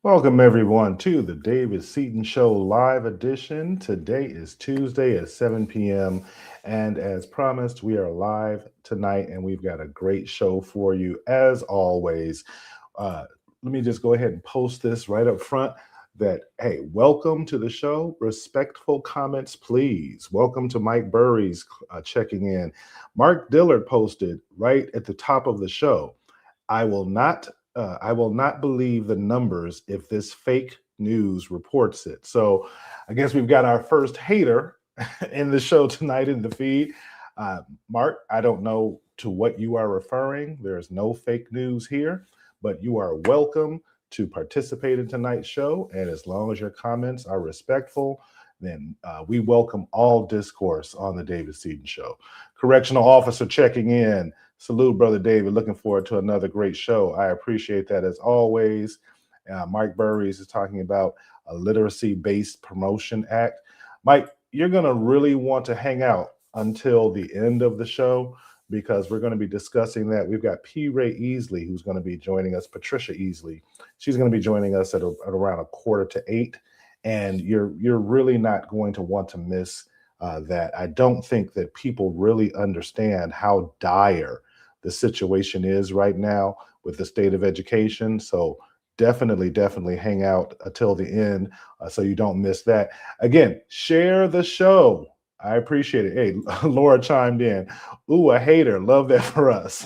Welcome, everyone, to the David Seaton Show live edition. Today is Tuesday at 7 p.m. And as promised, we are live tonight and we've got a great show for you as always. Uh, Let me just go ahead and post this right up front that, hey, welcome to the show. Respectful comments, please. Welcome to Mike Burry's checking in. Mark Dillard posted right at the top of the show. I will not believe the numbers if this fake news reports it. So I guess we've got our first hater in the show tonight in the feed. Uh, Mark, I don't know to what you are referring. There is no fake news here, but you are welcome to participate in tonight's show. And as long as your comments are respectful, then we welcome all discourse on the David Seaton Show. Correctional officer checking in. Salute, Brother David. Looking forward to another great show. I appreciate that as always. Mike Burries is talking about a literacy based promotion act. Mike, you're going to really want to hang out until the end of the show because we're going to be discussing that. We've got P Rae Easley who's going to be joining us, Patricia Easley. She's going to be joining us at around 7:45. And you're really not going to want to miss that. I don't think that people really understand how dire the situation is right now with the state of education. So definitely hang out until the end so you don't miss that. Again, share the show. I appreciate it. Hey, Laura chimed in. Ooh, a hater. Love that for us.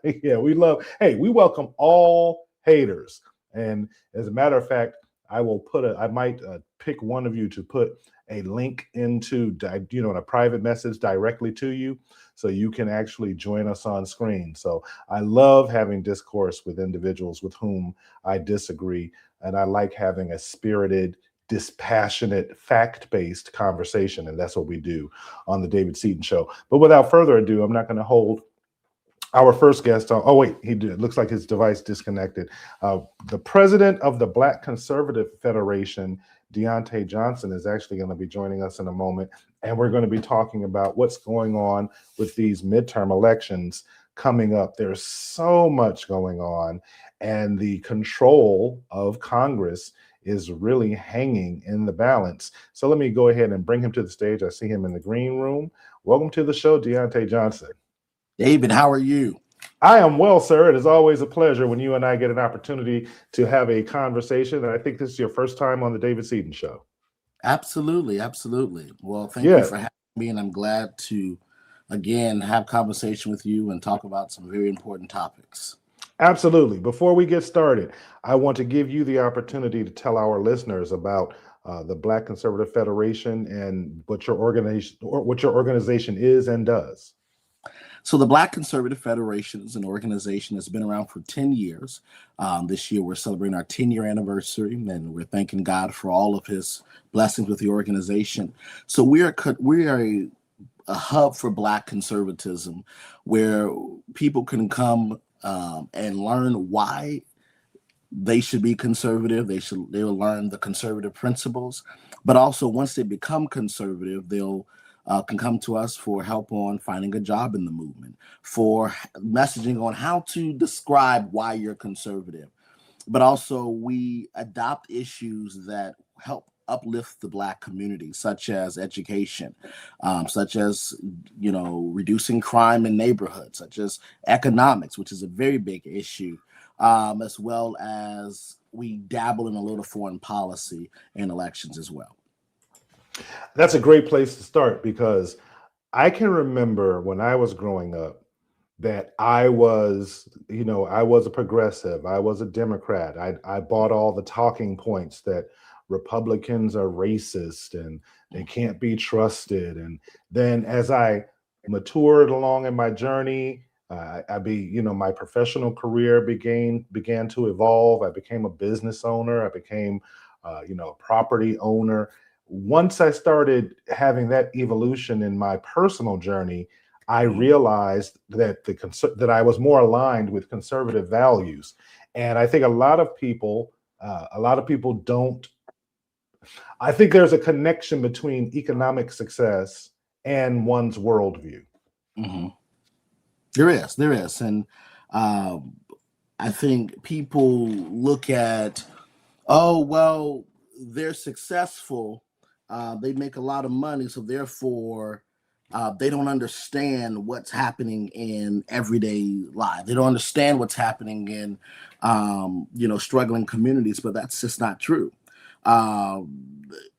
Yeah, we welcome all haters. And as a matter of fact, I might pick one of you to put a link into, in a private message directly to you so you can actually join us on screen. So I love having discourse with individuals with whom I disagree. And I like having a spirited, dispassionate, fact-based conversation. And that's what we do on the David Seaton Show. But without further ado, I'm not going to hold our first guest on. Oh, wait, he did. Looks like his device disconnected. The president of the Black Conservative Federation, Diante Johnson, is actually going to be joining us in a moment. And we're going to be talking about what's going on with these midterm elections coming up. There's so much going on, and the control of Congress is really hanging in the balance. So let me go ahead and bring him to the stage. I see him in the green room. Welcome to the show, Diante Johnson. David, how are you? I am well, sir. It is always a pleasure when you and I get an opportunity to have a conversation. And I think this is your first time on the David Seaton Show. Absolutely. Well, thank you Yeah, for having me, and I'm glad to again have conversation with you and talk about some very important topics. absolutely. Before we get started, I want to give you the opportunity to tell our listeners about the Black Conservative Federation and what your organization is and does. So, the Black Conservative Federation is an organization that's been around for 10 years. This year, we're celebrating our 10-year anniversary, and we're thanking God for all of His blessings with the organization. So, we are a hub for Black conservatism, where people can come and learn why they should be conservative. They'll learn the conservative principles, but also once they become conservative, they'll can come to us for help on finding a job in the movement, for messaging on how to describe why you're conservative. But also we adopt issues that help uplift the Black community, such as education, such as reducing crime in neighborhoods, such as economics, which is a very big issue, as well as we dabble in a little foreign policy and elections as well. That's a great place to start because I can remember when I was growing up that I was a progressive, I was a Democrat. I bought all the talking points that Republicans are racist and they can't be trusted. And then as I matured along in my journey, my professional career began to evolve. I became a business owner. I became, a property owner. Once I started having that evolution in my personal journey, I realized that I was more aligned with conservative values, and I think a lot of people don't. I think there's a connection between economic success and one's worldview. hmm there is, and um, I think people look at Oh, well, they're successful. They make a lot of money, so therefore, they don't understand what's happening in everyday life. They don't understand what's happening in, struggling communities. But that's just not true. A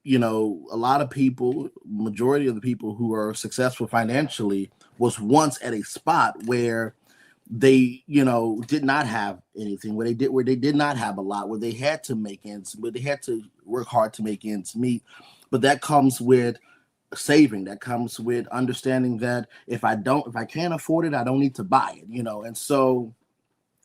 lot of people, majority of the people who are successful financially, was once at a spot where they did not have anything, where they did not have a lot, where they had to make ends, where they had to work hard to make ends meet. But that comes with saving, that comes with understanding that if I can't afford it, I don't need to buy it, and so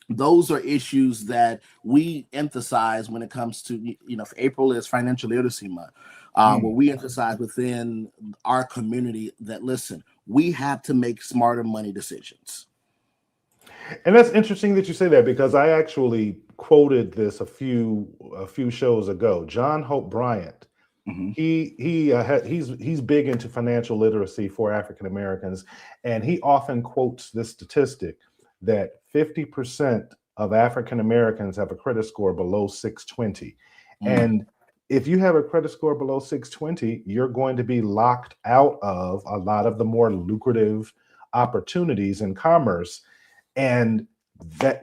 those are issues that we emphasize when it comes to, April is financial literacy month, where we emphasize within our community that, listen, we have to make smarter money decisions. And that's interesting that you say that, because I actually quoted this a few shows ago. John Hope Bryant, Mm-hmm. he's big into financial literacy for African Americans, and he often quotes this statistic that 50% of African Americans have a credit score below 620. Mm-hmm. And if you have a credit score below 620, you're going to be locked out of a lot of the more lucrative opportunities in commerce. And that,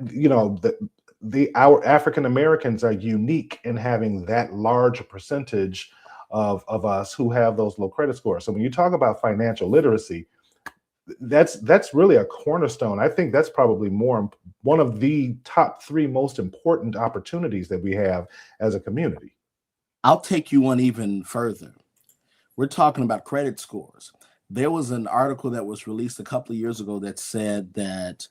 our African Americans are unique in having that large percentage of us who have those low credit scores. So when you talk about financial literacy, that's really a cornerstone. I think that's probably one of the top 3 most important opportunities that we have as a community. I'll take you one even further. We're talking about credit scores. There was an article that was released a couple of years ago that said that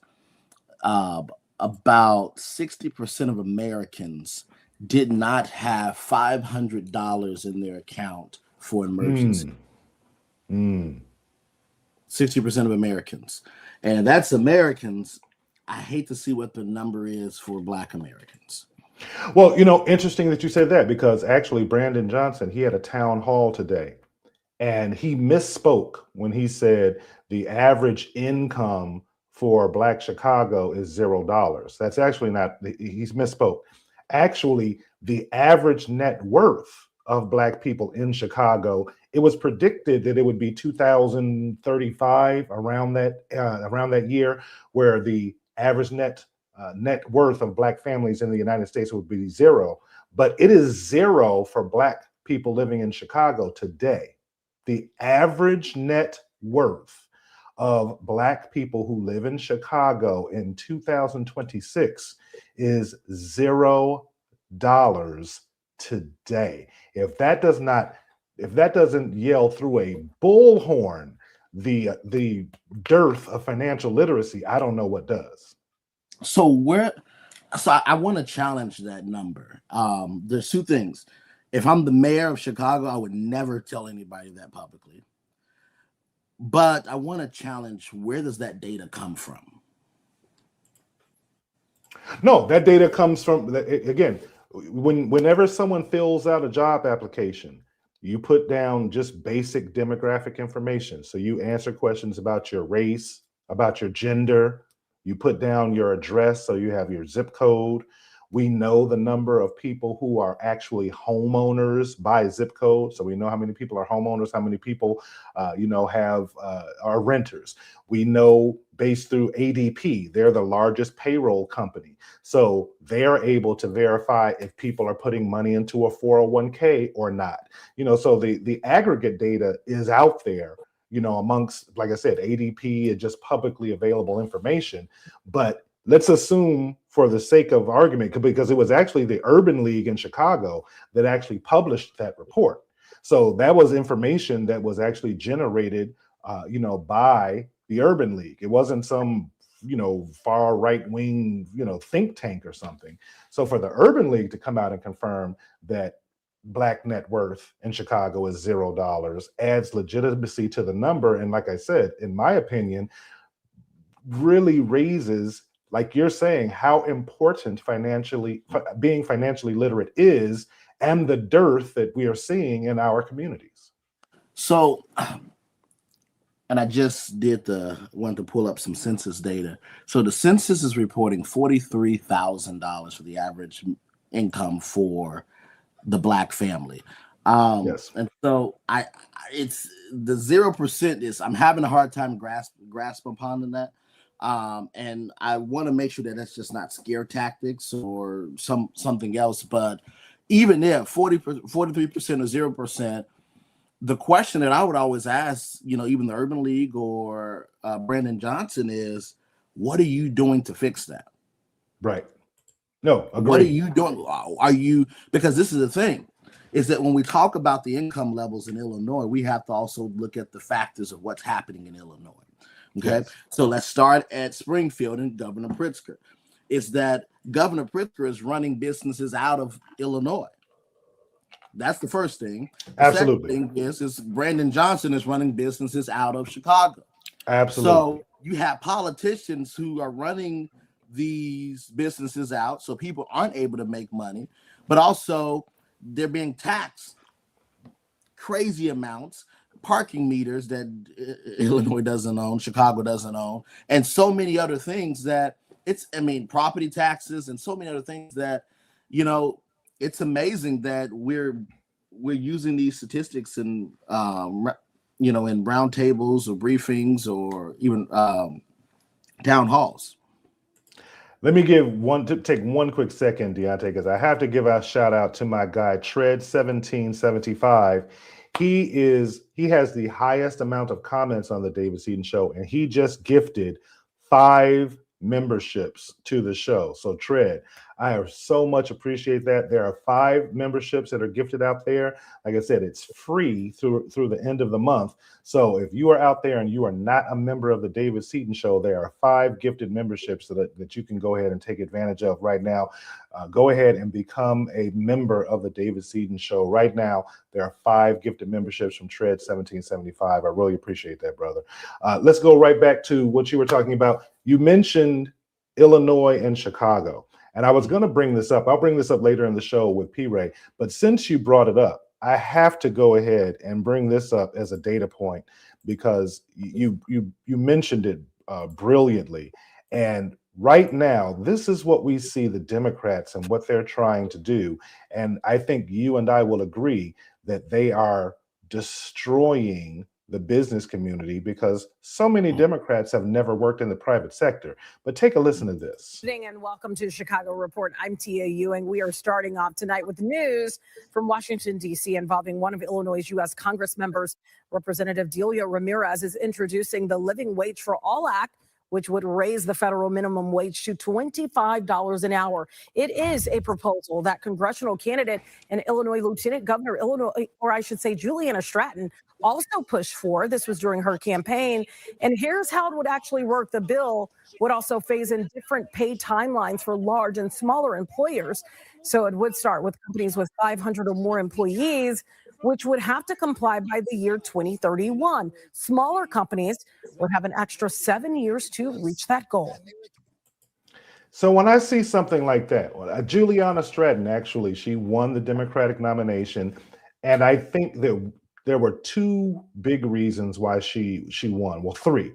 about 60% of Americans did not have $500 in their account for emergency. 60% of Americans. And that's Americans. I hate to see what the number is for Black Americans. Well, interesting that you said that, because actually Brandon Johnson, he had a town hall today, and he misspoke when he said the average income for Black Chicago is $0. That's actually not, he's misspoke. Actually, the average net worth of Black people in Chicago, it was predicted that it would be 2035 around that year, where the average net worth of Black families in the United States would be 0. But it is 0 for Black people living in Chicago today. The average net worth of Black people who live in Chicago in 2026 is $0 today. If that doesn't yell through a bullhorn the dearth of financial literacy, I don't know what does. So I want to challenge that number. There's 2 things. If I'm the mayor of Chicago, I would never tell anybody that publicly. But I want to challenge, where does that data come from? No, that data comes from, again, whenever someone fills out a job application, you put down just basic demographic information. So you answer questions about your race, about your gender. You put down your address, so you have your zip code. We know the number of people who are actually homeowners by zip code. So we know how many people are homeowners, how many people, are renters. We know based through ADP, they're the largest payroll company. So they're able to verify if people are putting money into a 401k or not. So the aggregate data is out there, amongst, like I said, ADP and just publicly available information. But let's assume, for the sake of argument, because it was actually the Urban League in Chicago that actually published that report. So that was information that was actually generated, by the Urban League. It wasn't some, far right wing, think tank or something. So for the Urban League to come out and confirm that Black net worth in Chicago is $0 adds legitimacy to the number. And like I said, in my opinion, really raises, like you're saying, how important being financially literate is, and the dearth that we are seeing in our communities. So, and I just want to pull up some census data. So the census is reporting $43,000 for the average income for the Black family. Yes. And so it's the 0% is I'm having a hard time grasp upon that. And I want to make sure that that's just not scare tactics or something else. But even if 43% or 0%, the question that I would always ask, even the Urban League or Brandon Johnson is, what are you doing to fix that? Right. No, agree. What are you doing? Because this is the thing, is that when we talk about the income levels in Illinois, we have to also look at the factors of what's happening in Illinois. Okay. Yes. So let's start at Springfield and Governor Pritzker. Is that Governor Pritzker is running businesses out of Illinois. That's the first thing. The Absolutely. second thing is Brandon Johnson is running businesses out of Chicago. Absolutely. So you have politicians who are running these businesses out, so people aren't able to make money, but also they're being taxed crazy amounts, parking meters that Illinois doesn't own, Chicago doesn't own, and so many other things that property taxes and so many other things that, it's amazing that we're using these statistics in in round tables or briefings or even town halls. Let me take one quick second, Diante, because I have to give a shout out to my guy, Tread1775. He has the highest amount of comments on the David Seaton Show, and he just gifted 5 memberships to the show. So Tread, I so much appreciate that. There are 5 memberships that are gifted out there. Like I said, it's free through the end of the month. So if you are out there and you are not a member of the David Seaton Show, there are 5 gifted memberships that you can go ahead and take advantage of right now. Go ahead and become a member of the David Seaton Show right now. There are 5 gifted memberships from Tread1775. I really appreciate that, brother. Let's go right back to what you were talking about. You mentioned Illinois and Chicago, and I was going to bring this up. I'll bring this up later in the show with P Rae, but since you brought it up, I have to go ahead and bring this up as a data point because you mentioned it brilliantly. And right now, this is what we see the Democrats and what they're trying to do. And I think you and I will agree that they are destroying the business community because so many Democrats have never worked in the private sector. But take a listen to this. And welcome to Chicago Report. I'm Tia Ewing. We are starting off tonight with news from Washington, D.C. involving one of Illinois' U.S. Congress members. Representative Delia Ramirez is introducing the Living Wage for All Act, which would raise the federal minimum wage to $25 an hour. It is a proposal that congressional candidate and Illinois Lieutenant Governor Juliana Stratton also pushed for. This was during her campaign. And here's how it would actually work. The bill would also phase in different pay timelines for large and smaller employers. So it would start with companies with 500 or more employees, which would have to comply by the year 2031. Smaller companies would have an extra 7 years to reach that goal. So when I see something like that, Juliana Stratton, actually, she won the Democratic nomination. And I think that there were 2 big reasons why she won. Well, 3.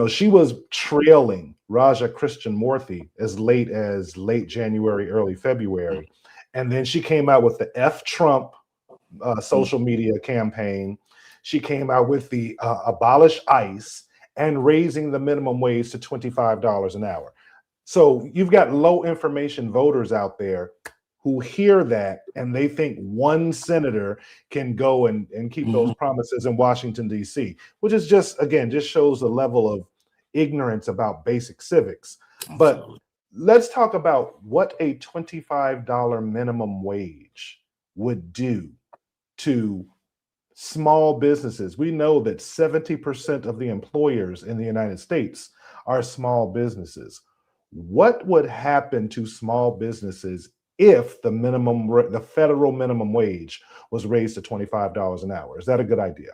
She was trailing Raja Krishnan-Murthy as late January, early February. And then she came out with the F Trump social media campaign. She came out with the abolish ICE and raising the minimum wage to $25 an hour. So you've got low information voters out there who hear that and they think one senator can go and keep those promises in Washington, D.C., which is just shows the level of ignorance about basic civics. But let's talk about what a $25 minimum wage would do to small businesses. We know that 70% of the employers in the United States are small businesses. What would happen to small businesses if the federal minimum wage was raised to $25 an hour? Is that a good idea?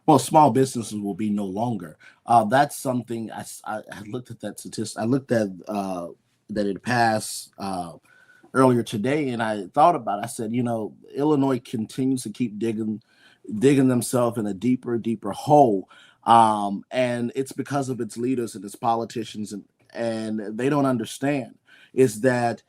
Well, small businesses will be no longer. That's something I looked at that statistic. I looked at that it passed earlier today, and I thought about it. I said, Illinois continues to keep digging themselves in a deeper hole, and it's because of its leaders and its politicians, and they don't understand is that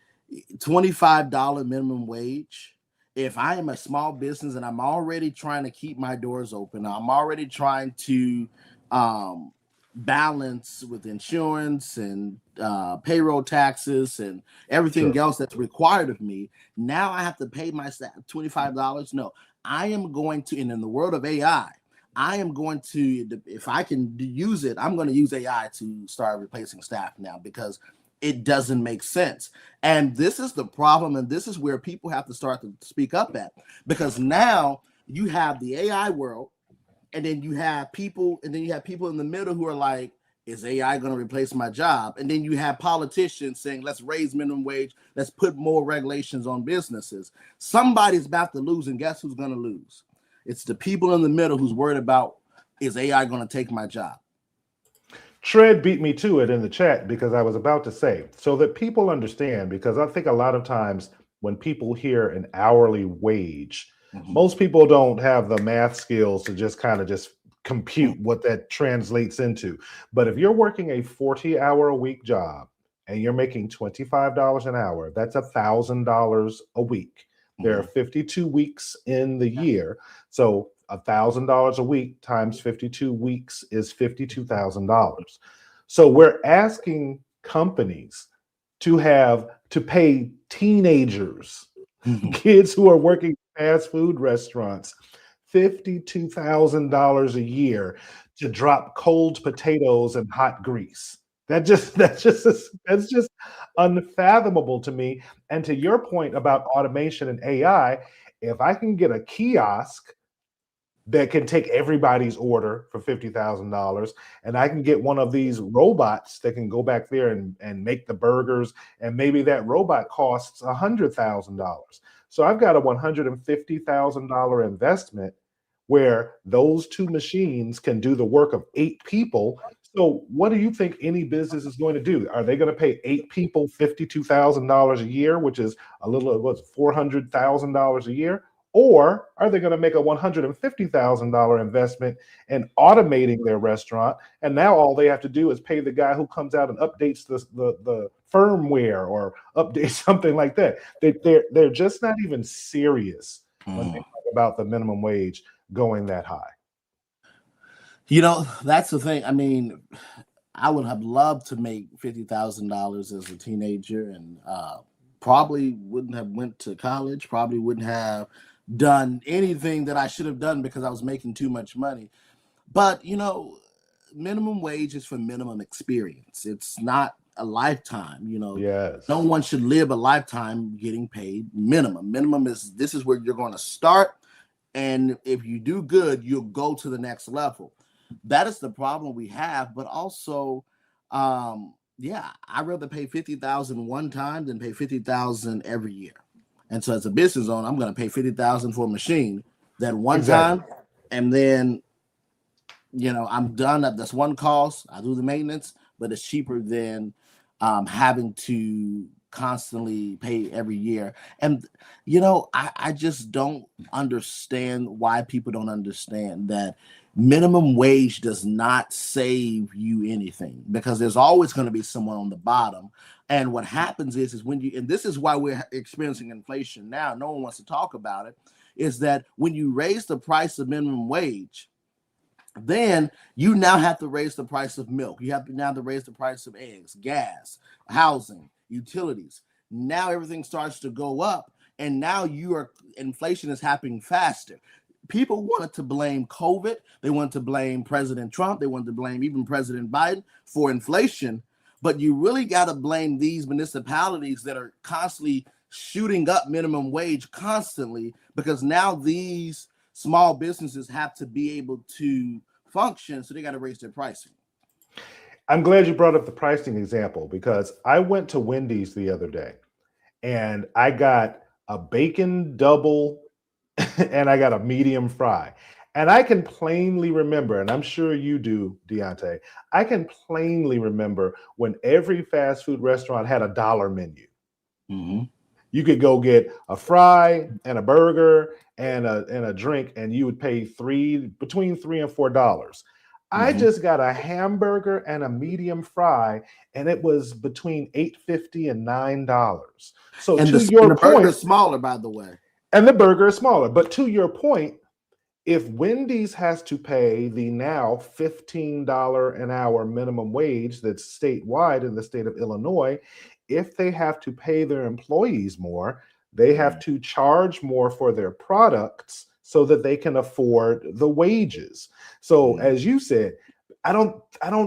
$25 minimum wage if I am a small business and I'm already trying to keep my doors open, I'm already trying to balance with insurance and payroll taxes and everything else that's required of me. Now I have to pay my staff $25. No, I am going to, and in the world of AI, I am going to, if I can use it, I'm going to use AI to start replacing staff now, because it doesn't make sense. And this is the problem. And this is where people have to start to speak up at, because now you have the AI world, and then you have people, in the middle who are like, is AI going to replace my job? And then you have politicians saying, let's raise minimum wage, let's put more regulations on businesses. Somebody's about to lose, and guess who's going to lose? It's the people in the middle who's worried about, is AI going to take my job? Shred beat me to it in the chat, because I was about to say, so that people understand, because I think a lot of times when people hear an hourly wage, most people don't have the math skills to just kind of just compute what that translates into. But if you're working a 40-hour-a-week job and you're making $25 an hour, that's $1,000 a week. There are 52 weeks in the year. So $1,000 a week times 52 weeks is $52,000. So we're asking companies to pay teenagers, kids who are working fast food restaurants, $52,000 a year to drop cold potatoes and hot grease. That's just unfathomable to me. And to your point about automation and AI, if I can get a kiosk that can take everybody's order for $50,000, and I can get one of these robots that can go back there and make the burgers, and maybe that robot costs $100,000. So I've got a $150,000 investment where those two machines can do the work of 8 people. So what do you think any business is going to do? Are they going to pay 8 people $52,000 a year, which is a little, what's $400,000 a year? Or are they going to make a $150,000 investment in automating their restaurant, and now all they have to do is pay the guy who comes out and updates the firmware or updates something like that? They're just not even serious when they talk about the minimum wage going that high. You know, that's the thing. I mean, I would have loved to make $50,000 as a teenager, and probably wouldn't have went to college, probably wouldn't have done anything that I should have done because I was making too much money. But, you know, minimum wage is for minimum experience. It's not a lifetime, you know. Yes. No one should live a lifetime getting paid minimum. Minimum is, this is where you're going to start. And if you do good, you'll go to the next level. That is the problem we have. But also, yeah, I'd rather pay $50,000 one time than pay $50,000 every year. And so as a business owner, I'm going to pay $50,000 for a machine that one time, and then, you know, I'm done. That's one cost. I do the maintenance, but it's cheaper than having to constantly pay every year. And, you know, I just don't understand why people don't understand that minimum wage does not save you anything, because there's always going to be someone on the bottom. And what happens is when you, and this is why we're experiencing inflation now, no one wants to talk about it, is that when you raise the price of minimum wage, then you now have to raise the price of milk. You have to now to raise the price of eggs, gas, housing, utilities. Now everything starts to go up, and now inflation is happening faster. People wanted to blame COVID. They wanted to blame President Trump. They wanted to blame even President Biden for inflation. But you really got to blame these municipalities that are constantly shooting up minimum wage constantly, because now these small businesses have to be able to function. So they got to raise their pricing. I'm glad you brought up the pricing example, because I went to Wendy's the other day and I got a bacon double and I got a medium fry. And I can plainly remember, and I'm sure you do, Diante, I can plainly remember when every fast food restaurant had a dollar menu. Mm-hmm. You could go get a fry and a burger and a drink, and you would pay between $3 and $4. Mm-hmm. I just got a hamburger and a medium fry, and it was between $8.50 and $9. So and to your the point, burger's smaller, by the way. And the burger is smaller. But to your point, if Wendy's has to pay the now $15 an hour minimum wage that's statewide in the state of Illinois, if they have to pay their employees more, they have to charge more for their products so that they can afford the wages. So as you said, I don't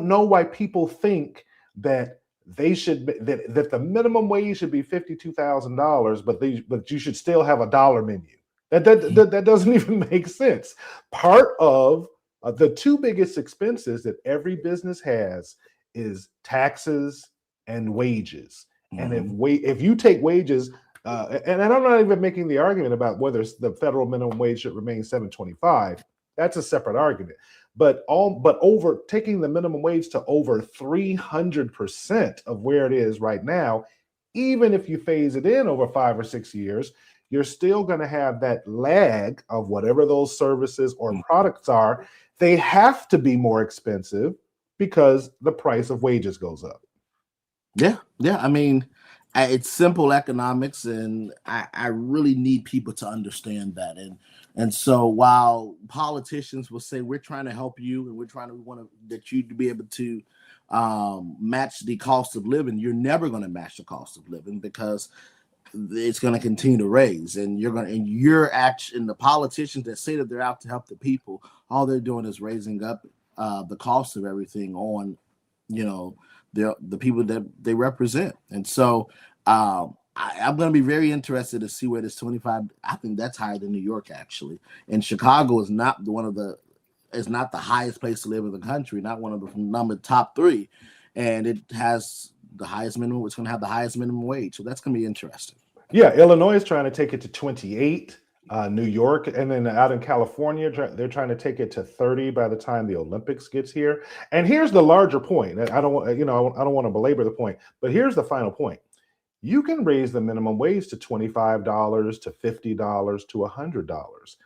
know why people think that they should be, that the minimum wage should be $52,000, but you should still have a dollar menu. That doesn't even make sense. Part of the two biggest expenses that every business has is taxes and wages. And if you take wages, and I'm not even making the argument about whether the federal minimum wage should remain $7.25. That's a separate argument. But over taking the minimum wage to over 300% of where it is right now, even if you phase it in over 5 or 6 years, you're still going to have that lag of whatever those services or products are. They have to be more expensive because the price of wages goes up. Yeah. I mean, it's simple economics, and I really need people to understand that. And so while politicians will say we're trying to help you and we want that you to be able to match the cost of living, you're never going to match the cost of living because it's going to continue to raise. And the politicians that say that they're out to help the people, all they're doing is raising up the cost of everything on, the people that they represent. And so I'm going to be very interested to see where this 25. I think that's higher than New York, actually. And Chicago is not the highest place to live in the country, not one of the top 3, and it has the highest minimum. It's going to have the highest minimum wage, so that's going to be interesting. Yeah, Illinois is trying to take it to 28. New York, and then out in California, they're trying to take it to 30 by the time the Olympics gets here. And here's the larger point. I don't want to belabor the point, but here's the final point. You can raise the minimum wage to $25 to $50 to $100.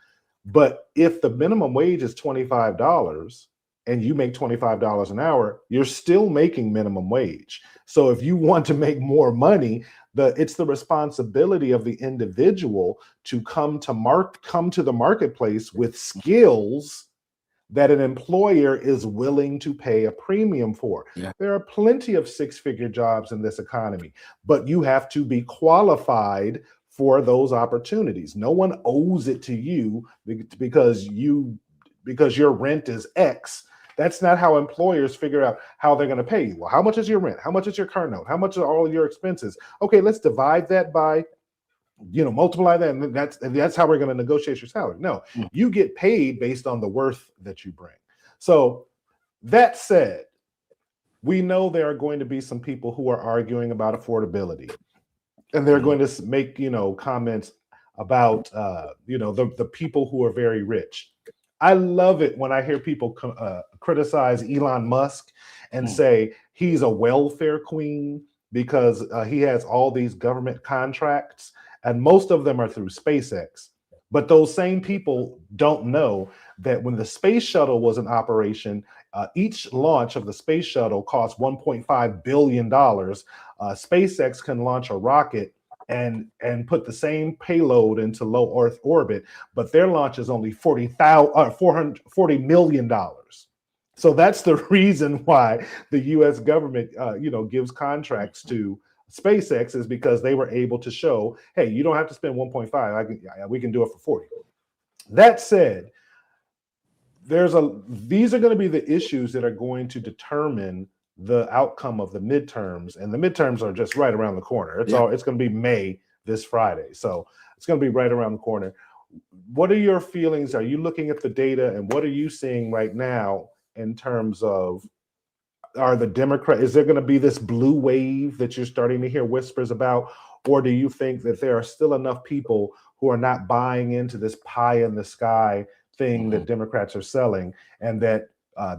But if the minimum wage is $25 and you make $25 an hour, you're still making minimum wage. So if you want to make more money, it's the responsibility of the individual to come to the marketplace with skills that an employer is willing to pay a premium for. Yeah. There are plenty of 6-figure jobs in this economy, but you have to be qualified for those opportunities. No one owes it to you because your rent is X. That's not how employers figure out how they're going to pay you. Well, how much is your rent? How much is your car note? How much are all your expenses? Okay, let's divide that by, multiply that, and that's how we're going to negotiate your salary. No, you get paid based on the worth that you bring. So that said, we know there are going to be some people who are arguing about affordability, and they're going to make, comments about, the people who are very rich. I love it when I hear people criticize Elon Musk and say he's a welfare queen because he has all these government contracts, and most of them are through SpaceX. But those same people don't know that when the space shuttle was in operation, each launch of the space shuttle cost $1.5 billion. SpaceX can launch a rocket and put the same payload into low Earth orbit, but their launch is only $40 million. So that's the reason why the U.S. government, gives contracts to SpaceX, is because they were able to show, hey, you don't have to spend 1.5. We can do it for 40. That said, these are going to be the issues that are going to determine the outcome of the midterms, and the midterms are just right around the corner. It's going to be May this Friday, so it's going to be right around the corner. What are your feelings? Are you looking at the data, and what are you seeing right now in terms of, is there going to be this blue wave that you're starting to hear whispers about, or do you think that there are still enough people who are not buying into this pie in the sky thing that Democrats are selling, and that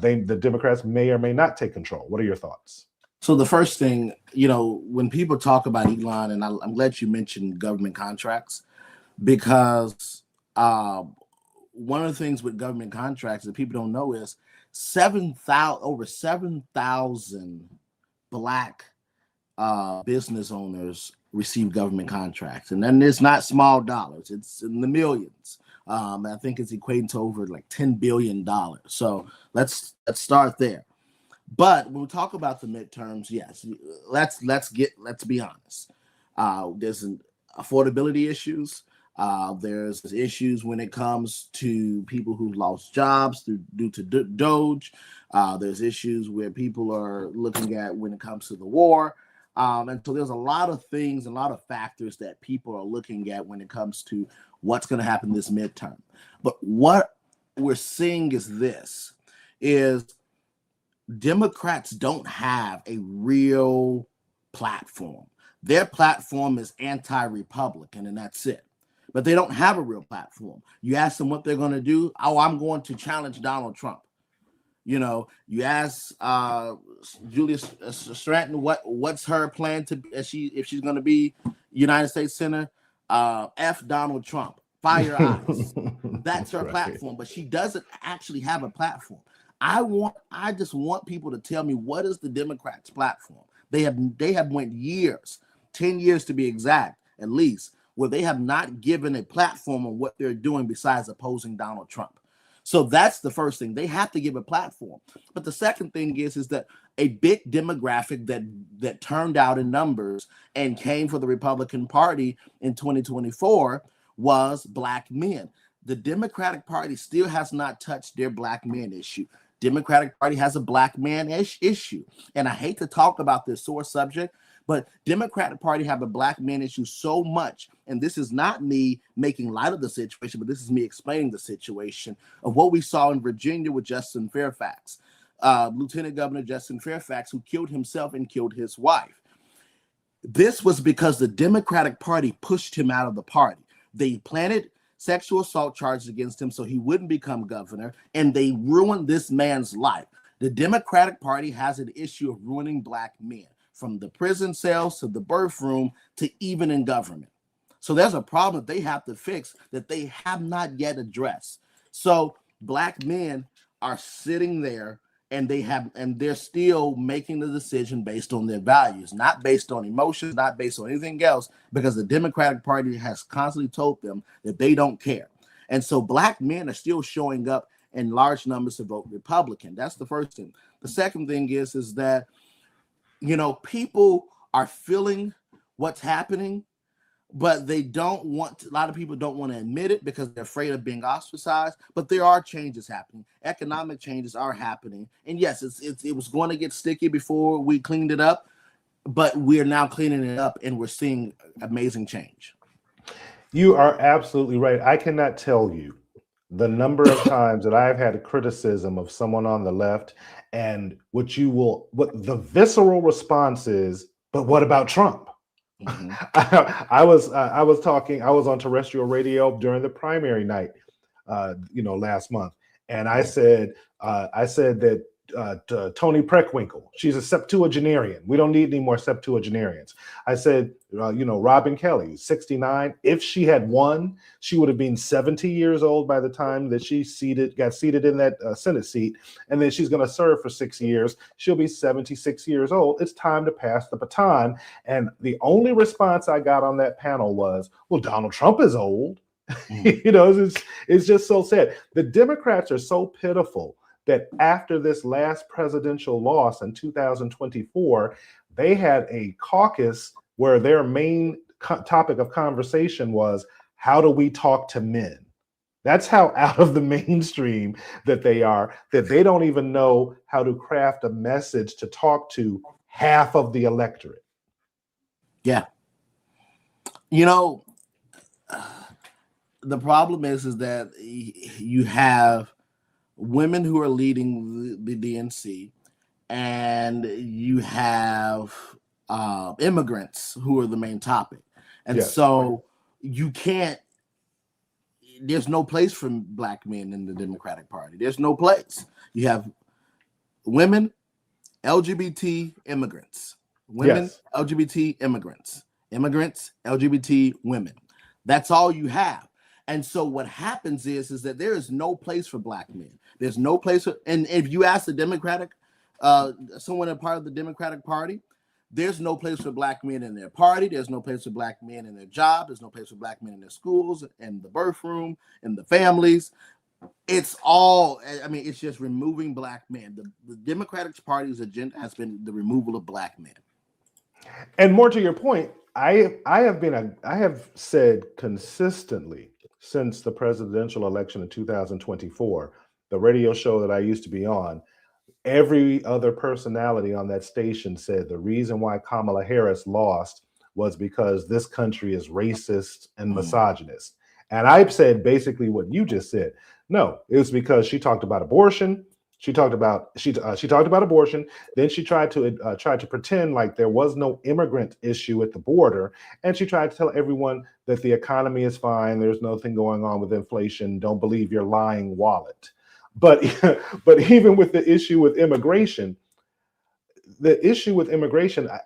the Democrats may or may not take control? What are your thoughts? So the first thing, when people talk about Elon, and I'm glad you mentioned government contracts, because one of the things with government contracts that people don't know is over 7,000 Black business owners receive government contracts. And then it's not small dollars, it's in the millions. I think it's equating to over like $10 billion. So let's start there. But when we talk about the midterms, yes, let's be honest. There's affordability issues. There's issues when it comes to people who lost jobs due to Doge. There's issues where people are looking at when it comes to the war. And so there's a lot of things, a lot of factors that people are looking at when it comes to what's going to happen this midterm. But what we're seeing is Democrats don't have a real platform. Their platform is anti-Republican, and that's it. But they don't have a real platform. You ask them what they're going to do. Oh, I'm going to challenge Donald Trump. You know, you ask Julia Stratton what's her plan to if she's going to be United States Senator. F Donald Trump, fire eyes. That's her platform, but she doesn't actually have a platform. I just want people to tell me, what is the Democrats' platform? They have went years, 10 years to be exact, at least, where they have not given a platform on what they're doing besides opposing Donald Trump. So that's the first thing. They have to give a platform. But the second thing is that a big demographic that turned out in numbers and came for the Republican Party in 2024 was Black men. The Democratic Party still has not touched their Black men issue. Democratic Party has a Black man issue. And I hate to talk about this sore subject, but Democratic Party have a Black man issue so much. And this is not me making light of the situation, but this is me explaining the situation of what we saw in Virginia with Justin Fairfax, Lieutenant Governor Justin Fairfax, who killed himself and killed his wife. This was because the Democratic Party pushed him out of the party. They planted sexual assault charges against him so he wouldn't become governor, and they ruined this man's life. The Democratic Party has an issue of ruining Black men, from the prison cells to the birth room to even in government. So there's a problem that they have to fix that they have not yet addressed. So Black men are sitting there and they're still making the decision based on their values, not based on emotions, not based on anything else, because the Democratic Party has constantly told them that they don't care. And so Black men are still showing up in large numbers to vote Republican. That's the first thing. The second thing is that, you know, people are feeling what's happening, but they don't want to, a lot of people don't want to admit it because they're afraid of being ostracized. But there are changes happening. Economic changes are happening. And yes, it was going to get sticky before we cleaned it up, but we're now cleaning it up and we're seeing amazing change. You are absolutely right. I cannot tell you the number of times that I've had a criticism of someone on the left, and what the visceral response is, but what about Trump? Mm-hmm. I was on terrestrial radio during the primary night, last month, and I said that Toni Preckwinkle, she's a septuagenarian. We don't need any more septuagenarians. I said, Robin Kelly, 69. If she had won, she would have been 70 years old by the time that she got seated in that Senate seat. And then she's going to serve for 6 years. She'll be 76 years old. It's time to pass the baton. And the only response I got on that panel was, well, Donald Trump is old. It's just so sad. The Democrats are so pitiful that after this last presidential loss in 2024, they had a caucus where their main topic of conversation was, how do we talk to men? That's how out of the mainstream that they are, that they don't even know how to craft a message to talk to half of the electorate. Yeah. The problem is that you have women who are leading the DNC, and you have immigrants who are the main topic. And so you can't, there's no place for Black men in the Democratic Party. There's no place. You have women, LGBT immigrants, women, LGBT immigrants, LGBT women. That's all you have. And so what happens is that there is no place for Black men. There's no place for, and if you ask the Democratic, someone a part of the Democratic Party, there's no place for black men in their party. There's no place for black men in their job. There's no place for black men in their schools, in the birth room, in the families. It's all, I mean, it's just removing black men. The Democratic Party's agenda has been the removal of black men. And more to your point, I have said consistently since the presidential election in 2024, the radio show that I used to be on, every other personality on that station said the reason why Kamala Harris lost was because this country is racist and misogynist. And I've said basically what you just said. No, it was because she talked about abortion. She talked about abortion. Then she tried to pretend like there was no immigrant issue at the border, and she tried to tell everyone that the economy is fine. There's nothing going on with inflation. Don't believe your lying wallet. But even with the issue with immigration,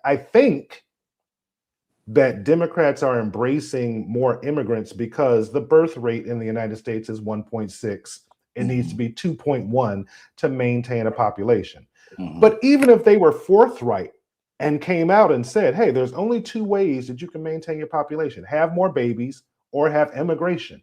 I think that Democrats are embracing more immigrants because the birth rate in the United States is 1.6. It needs to be 2.1 to maintain a population. But even if they were forthright and came out and said, hey, there's only two ways that you can maintain your population: have more babies or have immigration.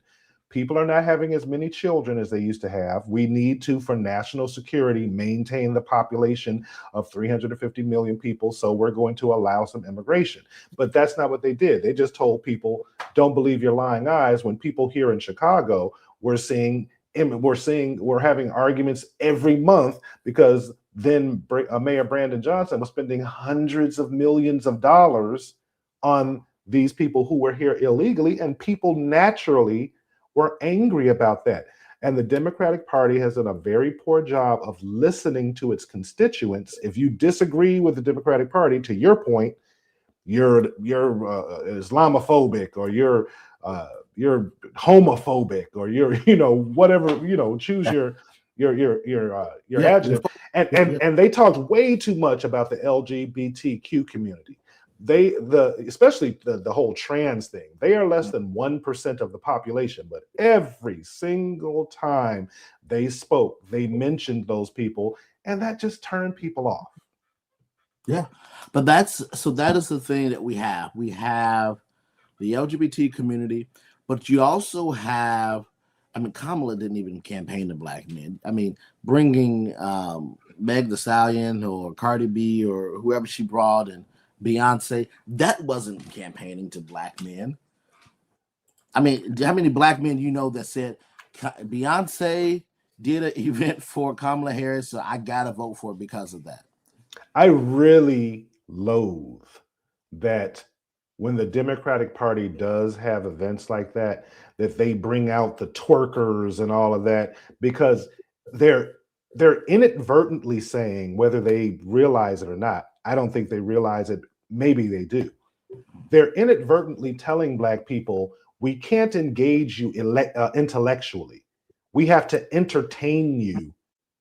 People are not having as many children as they used to have. We need to, for national security, maintain the population of 350 million people. So we're going to allow some immigration. But that's not what they did. They just told people, don't believe your lying eyes. When people here in Chicago, we're having arguments every month because then Mayor Brandon Johnson was spending hundreds of millions of dollars on these people who were here illegally, and people naturally were angry about that. And the Democratic Party has done a very poor job of listening to its constituents. If you disagree with the Democratic Party, to your point, you're Islamophobic, or you're homophobic, or you're whatever, choose your adjective. And they talked way too much about the LGBTQ community. Especially the whole trans thing. They are less than 1% of the population, but every single time they spoke, they mentioned those people, and that just turned people off. Yeah, but that is the thing that we have. We have the LGBT community, but you also have, I mean, Kamala didn't even campaign to black men. I mean, bringing Meg Thee Stallion or Cardi B or whoever she brought, and Beyonce, that wasn't campaigning to black men. I mean, how many black men that said Beyonce did an event for Kamala Harris, so I gotta vote for it because of that? I really loathe that when the Democratic Party does have events like that they bring out the twerkers and all of that, because they're inadvertently saying, whether they realize it or not, I don't think they realize it. Maybe they do. They're inadvertently telling black people, we can't engage you intellectually. We have to entertain you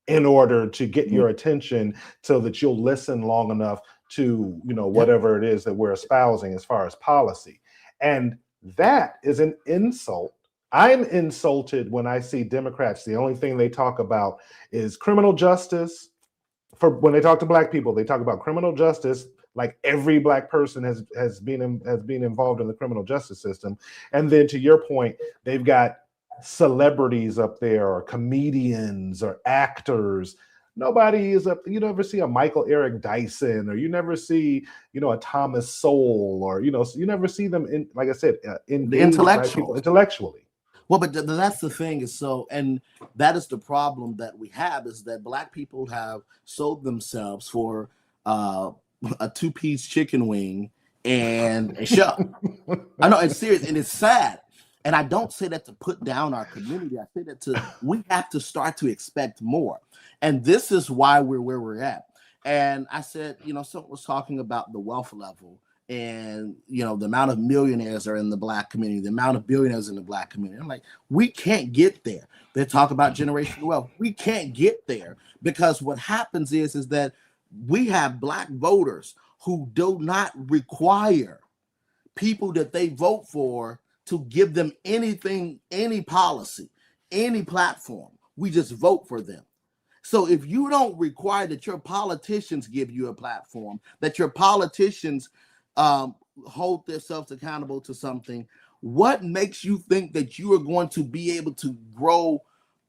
in order to get your attention so that you'll listen long enough to, whatever it is that we're espousing as far as policy. And that is an insult. I'm insulted when I see Democrats, the only thing they talk about is criminal justice. When they talk to black people, they talk about criminal justice, like every black person has been involved in the criminal justice system. And then, to your point, they've got celebrities up there, or comedians or actors. Nobody is up. You never see a Michael Eric Dyson, or you never see, a Thomas Sowell, or, you never see them in, like I said, in the intellectually. Well, but that's the thing and that is the problem that we have, is that black people have sold themselves for a 2-piece chicken wing and a show. I know, it's serious and it's sad. And I don't say that to put down our community. I say that we have to start to expect more. And this is why we're where we're at. And I said, someone was talking about the wealth level and, the amount of millionaires are in the black community, the amount of billionaires in the black community. I'm like, we can't get there. They talk about generational wealth. We can't get there, because what happens is that we have black voters who do not require people that they vote for to give them anything, any policy, any platform. We just vote for them. So if you don't require that your politicians give you a platform, that your politicians hold themselves accountable to something, what makes you think that you are going to be able to grow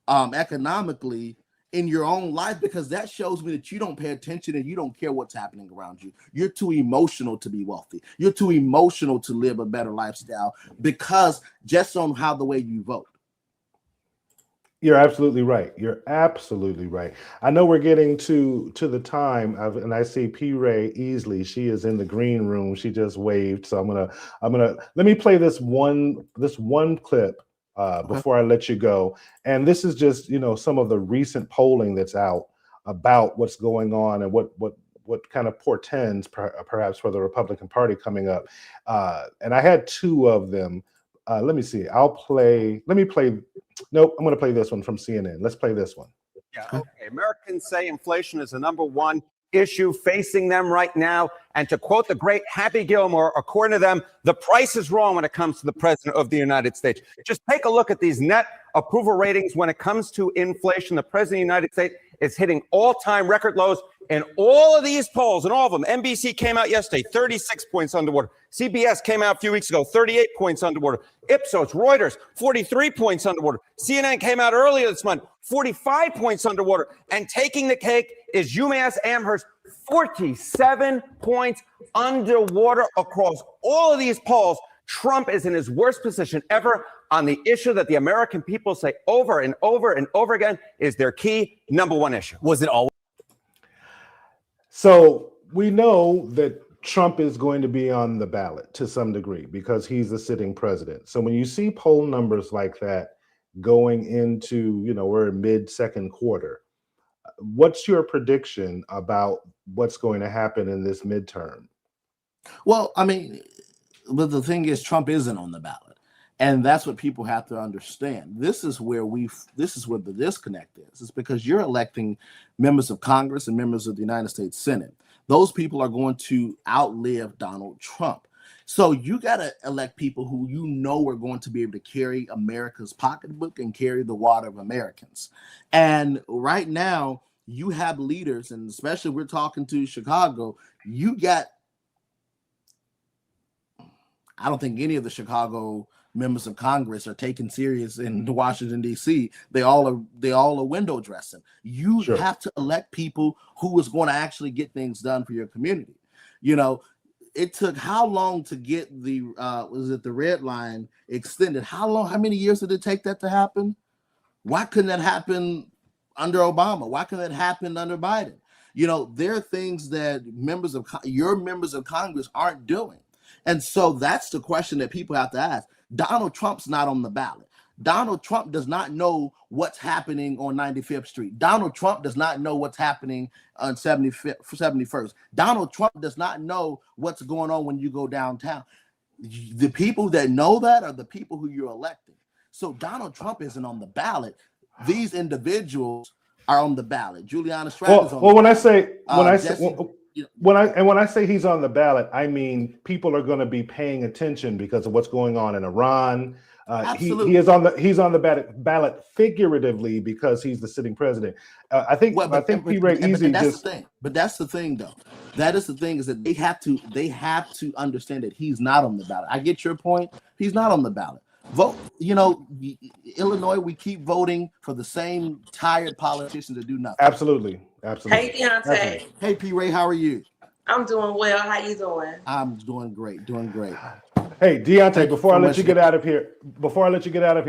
economically in your own life? Because that shows me that you don't pay attention and you don't care what's happening around you. You're too emotional to be wealthy. You're too emotional to live a better lifestyle because just on how the way you vote. You're absolutely right. You're absolutely right. I know we're getting to the time and I see P Rae Easley. She is in the green room. She just waved. So I'm gonna let me play this one clip before I let you go. And this is just, some of the recent polling that's out about what's going on and what kind of portends perhaps for the Republican Party coming up. And I had two of them. Let me see. Nope, I'm going to play this one from CNN. Let's play this one. Yeah, okay. Americans say inflation is the number one issue facing them right now. And to quote the great Happy Gilmore, according to them, the price is wrong when it comes to the president of the United States. Just take a look at these net approval ratings when it comes to inflation. The president of the United States is hitting all-time record lows in all of these polls, and all of them. NBC came out yesterday, 36 points underwater. CBS came out a few weeks ago, 38 points underwater. Ipsos, Reuters, 43 points underwater. CNN came out earlier this month, 45 points underwater. And taking the cake is UMass Amherst, 47 points underwater across all of these polls. Trump is in his worst position ever on the issue that the American people say over and over and over again is their key number one issue. Was it always? So we know that Trump is going to be on the ballot to some degree because he's the sitting president. So when you see poll numbers like that going into, we're in mid-second quarter, what's your prediction about what's going to happen in this midterm? Well, but the thing is, Trump isn't on the ballot. And that's what people have to understand. This is where the disconnect is. It's because you're electing members of Congress and members of the United States Senate. Those people are going to outlive Donald Trump. So you got to elect people who are going to be able to carry America's pocketbook and carry the water of Americans. And right now, you have leaders, and especially we're talking to Chicago, I don't think any of the Chicago members of Congress are taken serious in Washington, D.C. They all are window dressing. You Sure. have to elect people who is going to actually get things done for your community. It took how long to get the red line extended? How many years did it take that to happen? Why couldn't that happen under Obama? Why couldn't that happen under Biden? There are things that your members of Congress aren't doing. And so that's the question that people have to ask. Donald Trump's not on the ballot. Donald Trump does not know what's happening on 95th Street. Donald Trump does not know what's happening on 71st. Donald Trump does not know what's going on when you go downtown. The people that know that are the people who you're electing. So Donald Trump isn't on the ballot. These individuals are on the ballot. Juliana Stratton's on the ballot. When I say he's on the ballot, I mean people are going to be paying attention because of what's going on in Iran. He's on the ballot figuratively because he's the sitting president. I think P Rae Easley But that's the thing, though. That is the thing, is that they have to understand that he's not on the ballot. I get your point. He's not on the ballot. Vote. Illinois, we keep voting for the same tired politicians that do nothing. Absolutely. Hey, Diante. Hey, P Rae, how are you? I'm doing well. How you doing? I'm doing great. Hey, Diante, before I let you get out of here,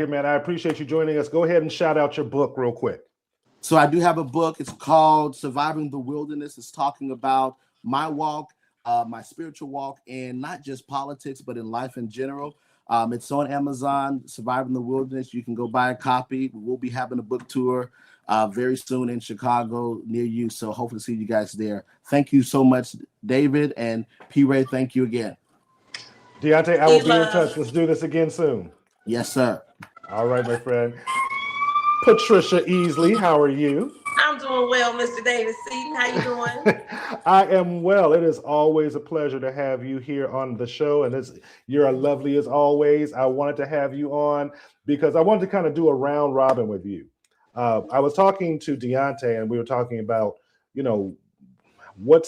man, I appreciate you joining us. Go ahead and shout out your book real quick. So I do have a book. It's called Surviving the Wilderness. It's talking about my walk, my spiritual walk, in not just politics, but in life in general. It's on Amazon, Surviving the Wilderness. You can go buy a copy. We'll be having a book tour very soon in Chicago near you. So hopefully see you guys there. Thank you so much, David, and P Rae. Thank you again. Diante, I will be in touch. Let's do this again soon. Yes, sir. All right, my friend. Patricia Easley, how are you? I'm doing well, Mr. David Seaton. How you doing? I am well. It is always a pleasure to have you here on the show, and you're lovely as always. I wanted to have you on because I wanted to kind of do a round robin with you. I was talking to Diante, and we were talking about, you know, what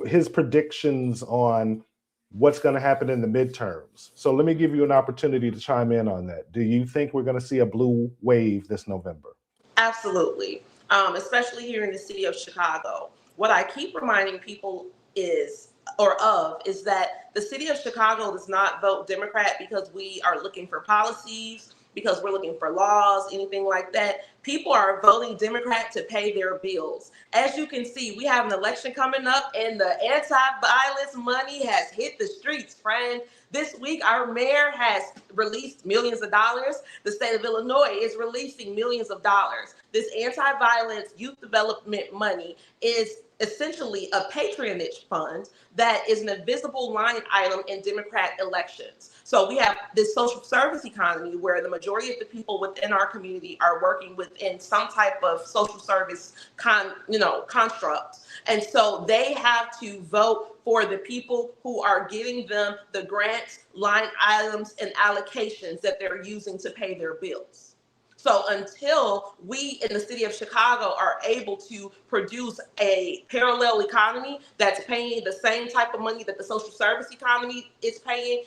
his predictions on what's going to happen in the midterms. So let me give you an opportunity to chime in on that. Do you think we're going to see a blue wave this November? Absolutely. Especially here in the city of Chicago. What I keep reminding people is that the city of Chicago does not vote Democrat because we are looking for policies, because we're looking for laws, anything like that. People are voting Democrat to pay their bills. As you can see, we have an election coming up, and the anti-violence money has hit the streets, friend. This week, our mayor has released millions of dollars. The state of Illinois is releasing millions of dollars. This anti-violence youth development money is essentially a patronage fund that is an invisible line item in Democrat elections. So we have this social service economy where the majority of the people within our community are working within some type of social service construct. And so they have to vote for the people who are giving them the grants, line items, and allocations that they're using to pay their bills. So until we in the city of Chicago are able to produce a parallel economy that's paying the same type of money that the social service economy is paying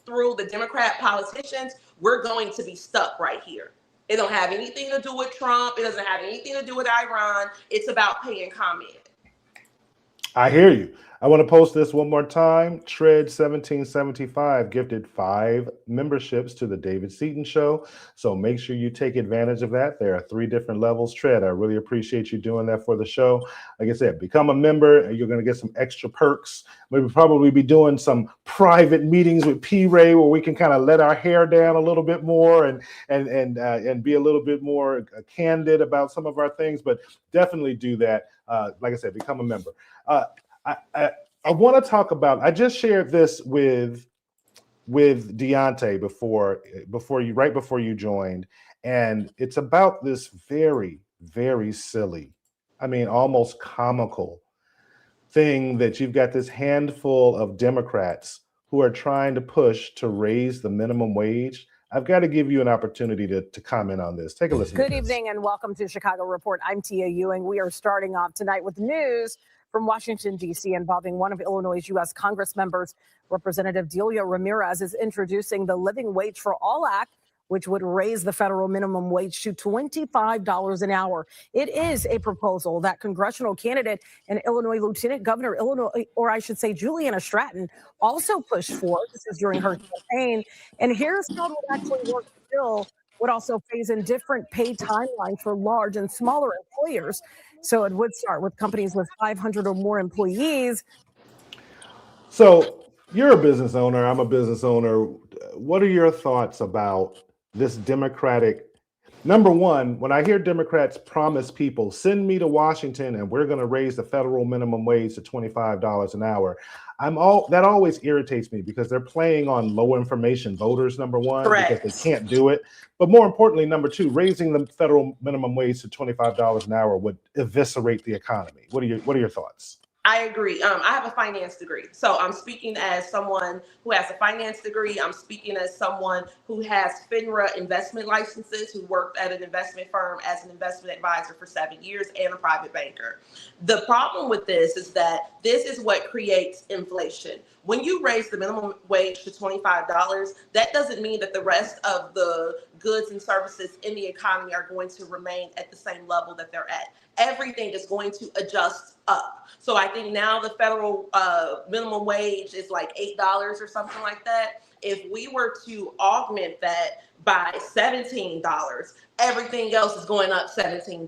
through the Democrat politicians, we're going to be stuck right here. It don't have anything to do with Trump. It doesn't have anything to do with Iran. It's about paying comment. I hear you. I want to post this one more time. Tread 1775 gifted 5 memberships to the David Seaton Show. So make sure you take advantage of that. There are 3 different levels. Tread, I really appreciate you doing that for the show. Like I said, become a member and you're going to get some extra perks. We'll probably be doing some private meetings with P Rae where we can kind of let our hair down a little bit more and be a little bit more candid about some of our things. But definitely do that. Like I said, become a member. I want to talk about, I just shared this with Diante right before you joined, and it's about this very, very silly, I mean, almost comical thing that you've got this handful of Democrats who are trying to push to raise the minimum wage. I've got to give you an opportunity to comment on this. Take a listen. Good evening and welcome to Chicago Report. I'm Tia Ewing. We are starting off tonight with news from Washington, D.C. involving one of Illinois' U.S. Congress members. Representative Delia Ramirez is introducing the Living Wage for All Act, which would raise the federal minimum wage to $25 an hour. It is a proposal that congressional candidate and Illinois Lieutenant Governor Juliana Stratton also pushed for. This is during her campaign. And here's how it would actually work. The bill would also phase in different pay timelines for large and smaller employers. So it would start with companies with 500 or more employees. So you're a business owner. I'm a business owner. What are your thoughts about this Democratic? Number one, when I hear Democrats promise people, send me to Washington and we're going to raise the federal minimum wage to $25 an hour, that always irritates me because they're playing on low information voters, number one, Correct. because they can't do it. But more importantly, number two, raising the federal minimum wage to $25 an hour would eviscerate the economy. What are your thoughts? I agree. I have a finance degree. So I'm speaking as someone who has a finance degree. I'm speaking as someone who has FINRA investment licenses, who worked at an investment firm as an investment advisor for 7 years and a private banker. The problem with this is that this is what creates inflation. When you raise the minimum wage to $25, that doesn't mean that the rest of the goods and services in the economy are going to remain at the same level that they're at. Everything is going to adjust up. So I think now the federal minimum wage is like $8 or something like that. If we were to augment that by $17, everything else is going up $17.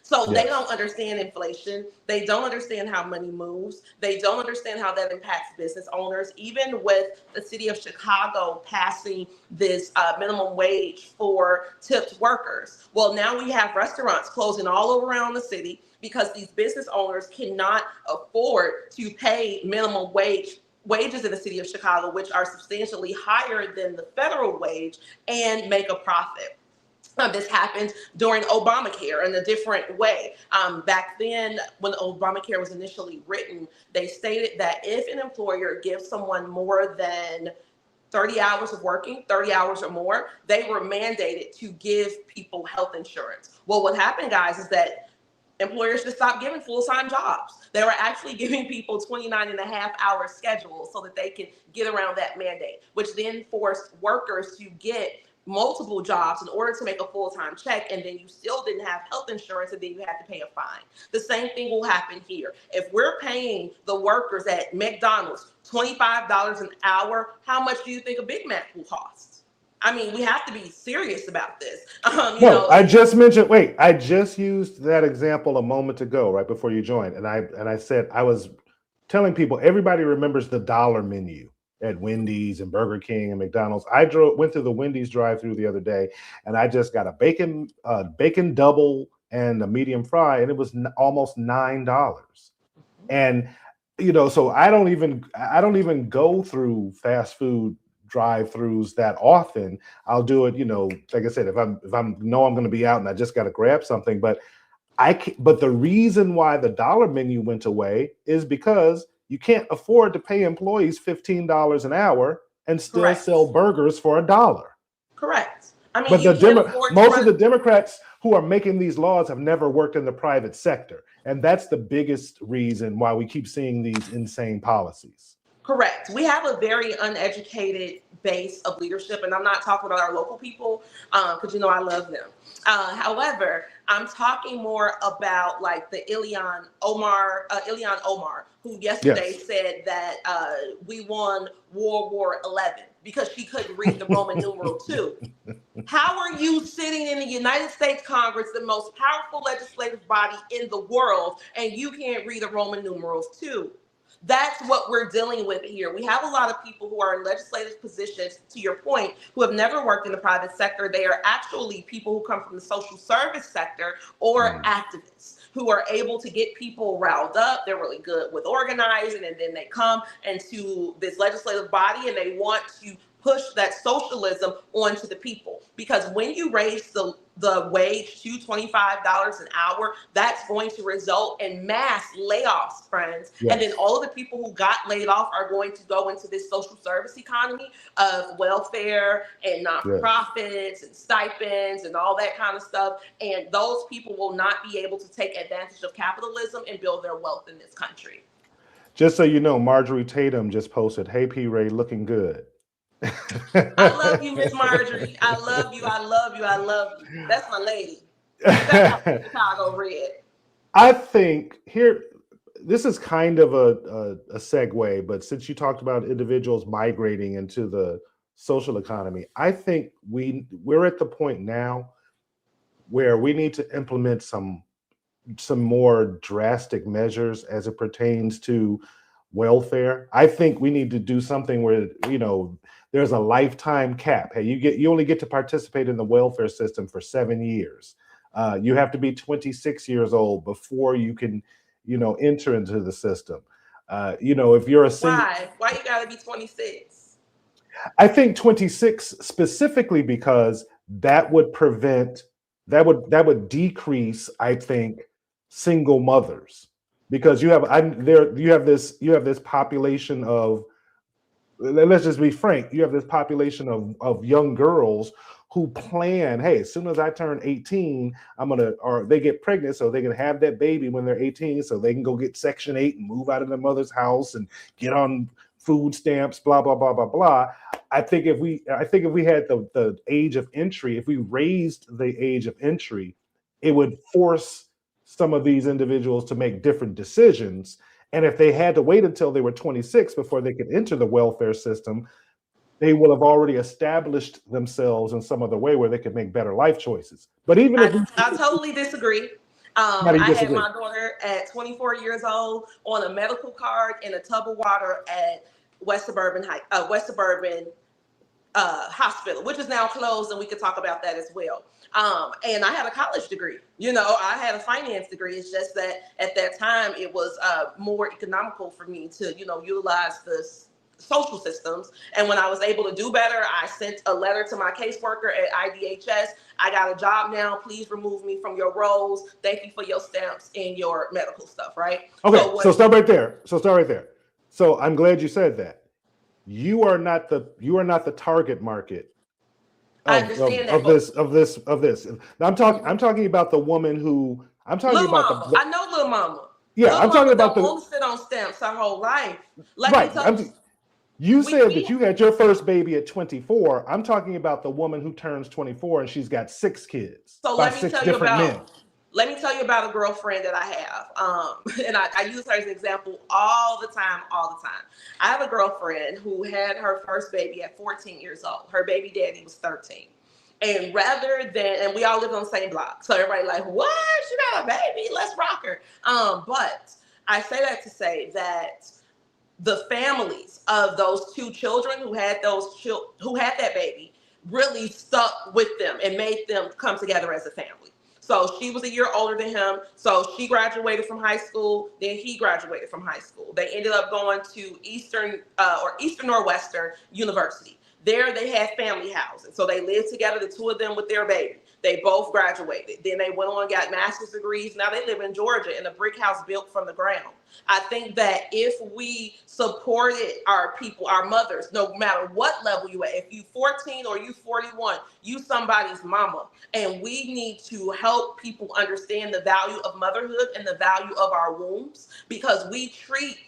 So They don't understand inflation. They don't understand how money moves. They don't understand how that impacts business owners. Even with the city of Chicago passing this minimum wage for tipped workers. Well, now we have restaurants closing all around the city because these business owners cannot afford to pay minimum wages in the city of Chicago, which are substantially higher than the federal wage, and make a profit. This happened during Obamacare in a different way. Back then, when Obamacare was initially written, they stated that if an employer gives someone more than 30 hours of working, 30 hours or more, they were mandated to give people health insurance. Well, what happened, guys, is that employers just stopped giving full-time jobs. They were actually giving people 29.5-hour schedules so that they can get around that mandate, which then forced workers to get multiple jobs in order to make a full-time check, and then you still didn't have health insurance, and then you had to pay a fine. The same thing will happen here. If we're paying the workers at McDonald's $25 an hour, how much do you think a Big Mac will cost? I mean, we have to be serious about this. I just mentioned, I just used that example a moment ago, right before you joined. And I said, I was telling people, everybody remembers the dollar menu at Wendy's and Burger King and McDonald's. I went through the Wendy's drive-through the other day, and I just got a bacon double and a medium fry, and it was almost $9. And so I don't even go through fast food drive-throughs that often. I'll do it, like I said, if I'm going to be out and I just got to grab something. But the reason why the dollar menu went away is because you can't afford to pay employees $15 an hour and still sell burgers for $1. Correct. I mean, but most of the Democrats who are making these laws have never worked in the private sector. And that's the biggest reason why we keep seeing these insane policies. Correct. We have a very uneducated base of leadership, and I'm not talking about our local people because I love them. However, I'm talking more about like the Ilhan Omar, who yesterday said that we won World War XI because she couldn't read the Roman numeral 2. How are you sitting in the United States Congress, the most powerful legislative body in the world, and you can't read the Roman numerals 2? That's what we're dealing with here. We have a lot of people who are in legislative positions, to your point, who have never worked in the private sector. They are actually people who come from the social service sector or activists who are able to get people riled up. They're really good with organizing, and then they come into this legislative body and they want to push that socialism onto the people. Because when you raise the wage to $25 an hour, that's going to result in mass layoffs, friends. Yes. And then all of the people who got laid off are going to go into this social service economy of welfare and nonprofits and stipends and all that kind of stuff. And those people will not be able to take advantage of capitalism and build their wealth in this country. Just so you know, Marjorie Tatum just posted, "Hey, P Rae, looking good." I love you, Miss Marjorie. I love you. I love you. I love you. That's my lady. That's my Chicago Red. I think this is kind of a segue, but since you talked about individuals migrating into the social economy, I think we're at the point now where we need to implement some more drastic measures as it pertains to welfare. I think we need to do something where, there's a lifetime cap. Hey, you only get to participate in the welfare system for 7 years. You have to be 26 years old before you can, enter into the system. If you're a single, why you gotta be 26? I think 26 specifically because that would decrease, I think, single mothers, because you have this population of, let's just be frank, you have this population of young girls who plan, hey, as soon as I turn 18, or they get pregnant so they can have that baby when they're 18 so they can go get Section 8 and move out of their mother's house and get on food stamps, blah, blah, blah, blah, blah. I think if we had the age of entry, if we raised the age of entry, it would force some of these individuals to make different decisions. And if they had to wait until they were 26 before they could enter the welfare system, they will have already established themselves in some other way where they could make better life choices. But even I totally disagree. I had my daughter at 24 years old on a medical card in a tub of water at West Suburban Hospital, which is now closed, and we could talk about that as well. And I had a college degree. I had a finance degree. It's just that at that time it was more economical for me to, utilize the social systems. And when I was able to do better, I sent a letter to my caseworker at IDHS. I got a job now. Please remove me from your roles. Thank you for your stamps and your medical stuff, right? Okay, so start right there. So I'm glad you said that. you are not the target market I of understand that, of but this. Now, I'm talking about the woman who I'm talking Lil about Mama, I know Lil Mama. yeah, Lil I'm talking Mama about don't the want to sit on stamps her whole life. Let me right. tell you, You we said we that you had your first baby at 24. I'm talking about the woman who turns 24 and she's got 6 kids so by 6 different men. let me tell you about a girlfriend that I have. And I use her as an example all the time. I have a girlfriend who had her first baby at 14 years old. Her baby daddy was 13. And and we all lived on the same block. So everybody like, what? She got a baby? Let's rock her. But I say that to say that the families of those 2 children who had that baby really stuck with them and made them come together as a family. So she was a year older than him. So she graduated from high school. Then he graduated from high school. They ended up going to Eastern or Western University. There they had family housing. So they lived together, the 2 of them with their baby. They both graduated. Then they went on and got master's degrees. Now they live in Georgia in a brick house built from the ground. I think that if we supported our people, our mothers, no matter what level you at, if you 14 or you 41, you somebody's mama. And we need to help people understand the value of motherhood and the value of our wombs, because we treat,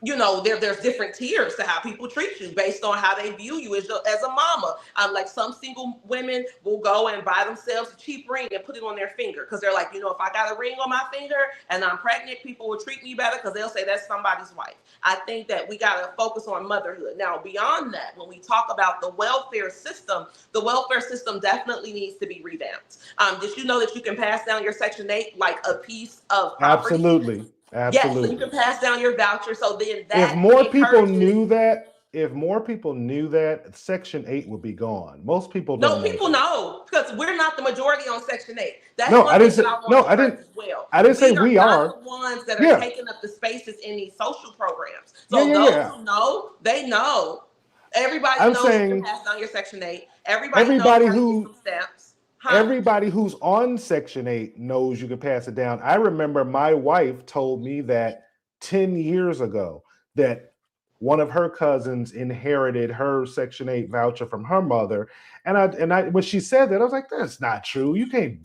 there's different tiers to how people treat you based on how they view you as a mama. Like some single women will go and buy themselves a cheap ring and put it on their finger because they're like, if I got a ring on my finger and I'm pregnant, people will treat me better because they'll say that's somebody's wife. I think that we got to focus on motherhood. Now, beyond that, when we talk about the welfare system definitely needs to be revamped. Did you know that you can pass down your Section 8 like a piece of property? Absolutely. Yes, so you can pass down your voucher. So then If more people knew that, Section 8 would be gone. Most people don't No, people know because we're not the majority on Section 8. That's No, one I didn't thing say that I want to stress as well. I didn't say we are not the ones that are taking up the spaces in these social programs. So who know, they know. Everybody knows you can pass down your Section 8. Everybody knows how to get some stamps. Everybody who's on Section 8 knows you can pass it down. I remember my wife told me that 10 years ago that one of her cousins inherited her Section 8 voucher from her mother. And I when she said that, I was like, that's not true. You can't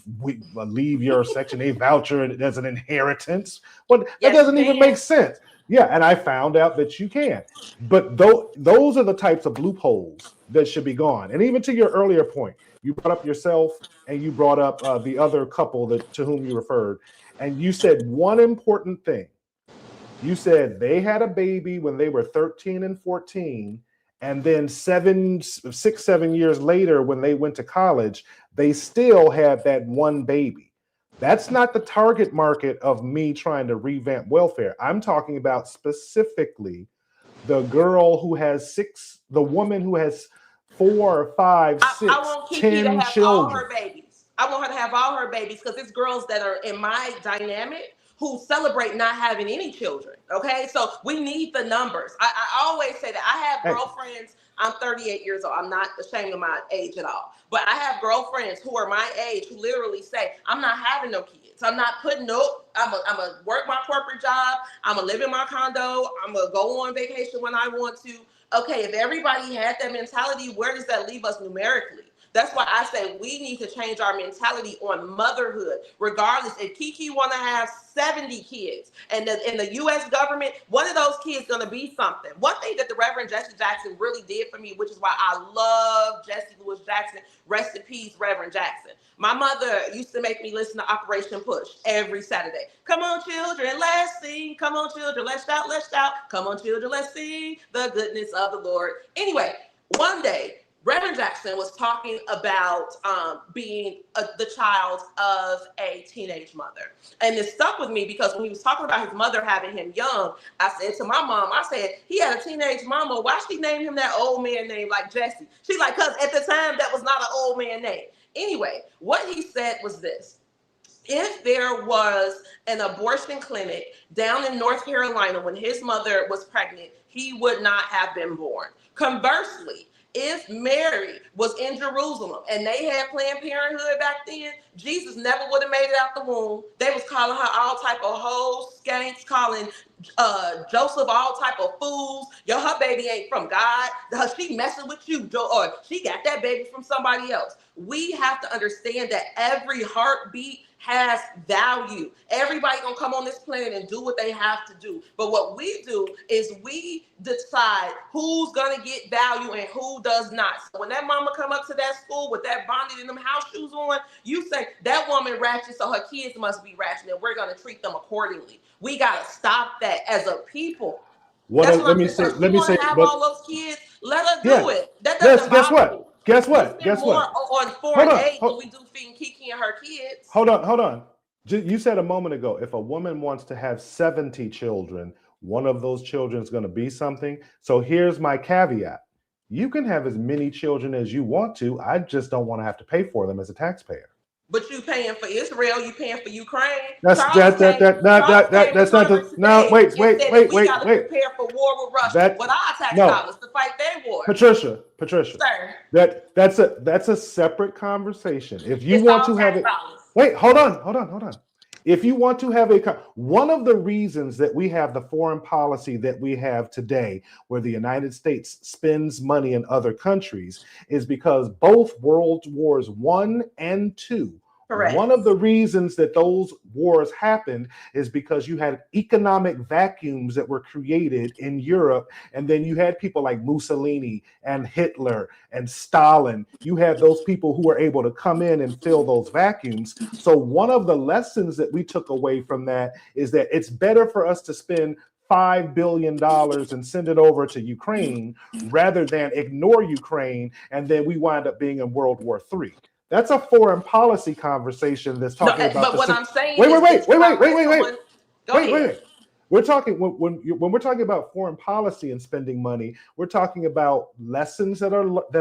leave your Section 8 voucher as an inheritance. But that doesn't even make sense. Yeah, and I found out that you can. But those are the types of loopholes that should be gone. And even to your earlier point, you brought up yourself and you brought up the other couple to whom you referred. And you said one important thing. You said they had a baby when they were 13 and 14. And then 7 years later, when they went to college, they still had that one baby. That's not the target market of me trying to revamp welfare. I'm talking about specifically the girl who has the woman who has 4, 5, 6, I want Kiki 10 to have children. all her babies. I want her to have all her babies because it's girls that are in my dynamic who celebrate not having any children. Okay, so we need the numbers. I always say that I have girlfriends. I'm 38 years old. I'm not ashamed of my age at all. But I have girlfriends who are my age who literally say, I'm not having no kids. I'm not putting I'm a work my corporate job. I'm gonna live in my condo. I'm gonna go on vacation when I want to. Okay, if everybody had that mentality, where does that leave us numerically? That's why I say we need to change our mentality on motherhood. Regardless, if Kiki want to have 70 kids and in the U.S. government, one of those kids going to be something. One thing that the Reverend Jesse Jackson really did for me, which is why I love Jesse Louis Jackson, rest in peace, Reverend Jackson. My mother used to make me listen to Operation Push every Saturday. Come on, children, let's sing. Come on, children, let's shout, let's shout. Come on, children, let's sing the goodness of the Lord. Anyway, one day, Reverend Jackson was talking about being the child of a teenage mother. And it stuck with me because when he was talking about his mother having him young, I said to my mom, I said, he had a teenage mama. Why she named him that old man name like Jesse? She's like, because at the time, that was not an old man name. Anyway, what he said was this. If there was an abortion clinic down in North Carolina when his mother was pregnant, he would not have been born. Conversely, if Mary was in Jerusalem and they had Planned Parenthood back then, Jesus never would have made it out the womb. They was calling her all type of hoes, skanks, calling Joseph all type of fools. Her baby ain't from God. She messing with you, or she got that baby from somebody else. We have to understand that every heartbeat has value. Everybody gonna come on this planet and do what they have to do. But what we do is we decide who's gonna get value and who does not. So when that mama come up to that school with that bonnet and them house shoes on, you say that woman ratchet, so her kids must be ratchet, and we're gonna treat them accordingly. We gotta stop that as a people. Let me say. Have all those kids. Let her do it. That doesn't guess bother me. what? Guess what? We Guess spend more what? on foreign aid than we do feeding Kiki and her kids. Hold on. You said a moment ago, if a woman wants to have 70 children, one of those children is going to be something. So here's my caveat. You can have as many children as you want to. I just don't want to have to pay for them as a taxpayer. But you paying for Israel, you paying for Ukraine. That's not the no. Wait. We got to prepare for war with Russia with our tax dollars to fight their war. Patricia, sir, that's a separate conversation. If you want to have it, wait, hold on. If you want to have one of the reasons that we have the foreign policy that we have today, where the United States spends money in other countries, is because both World Wars I and II. Correct. One of the reasons that those wars happened is because you had economic vacuums that were created in Europe, and then you had people like Mussolini and Hitler and Stalin. You had those people who were able to come in and fill those vacuums. So one of the lessons that we took away from that is that it's better for us to spend $5 billion and send it over to Ukraine rather than ignore Ukraine, and then we wind up being in World War III. That's a foreign policy conversation that's talking about. But what I'm saying wait. Go ahead. We're talking when we're talking about foreign policy and spending money, we're talking about lessons that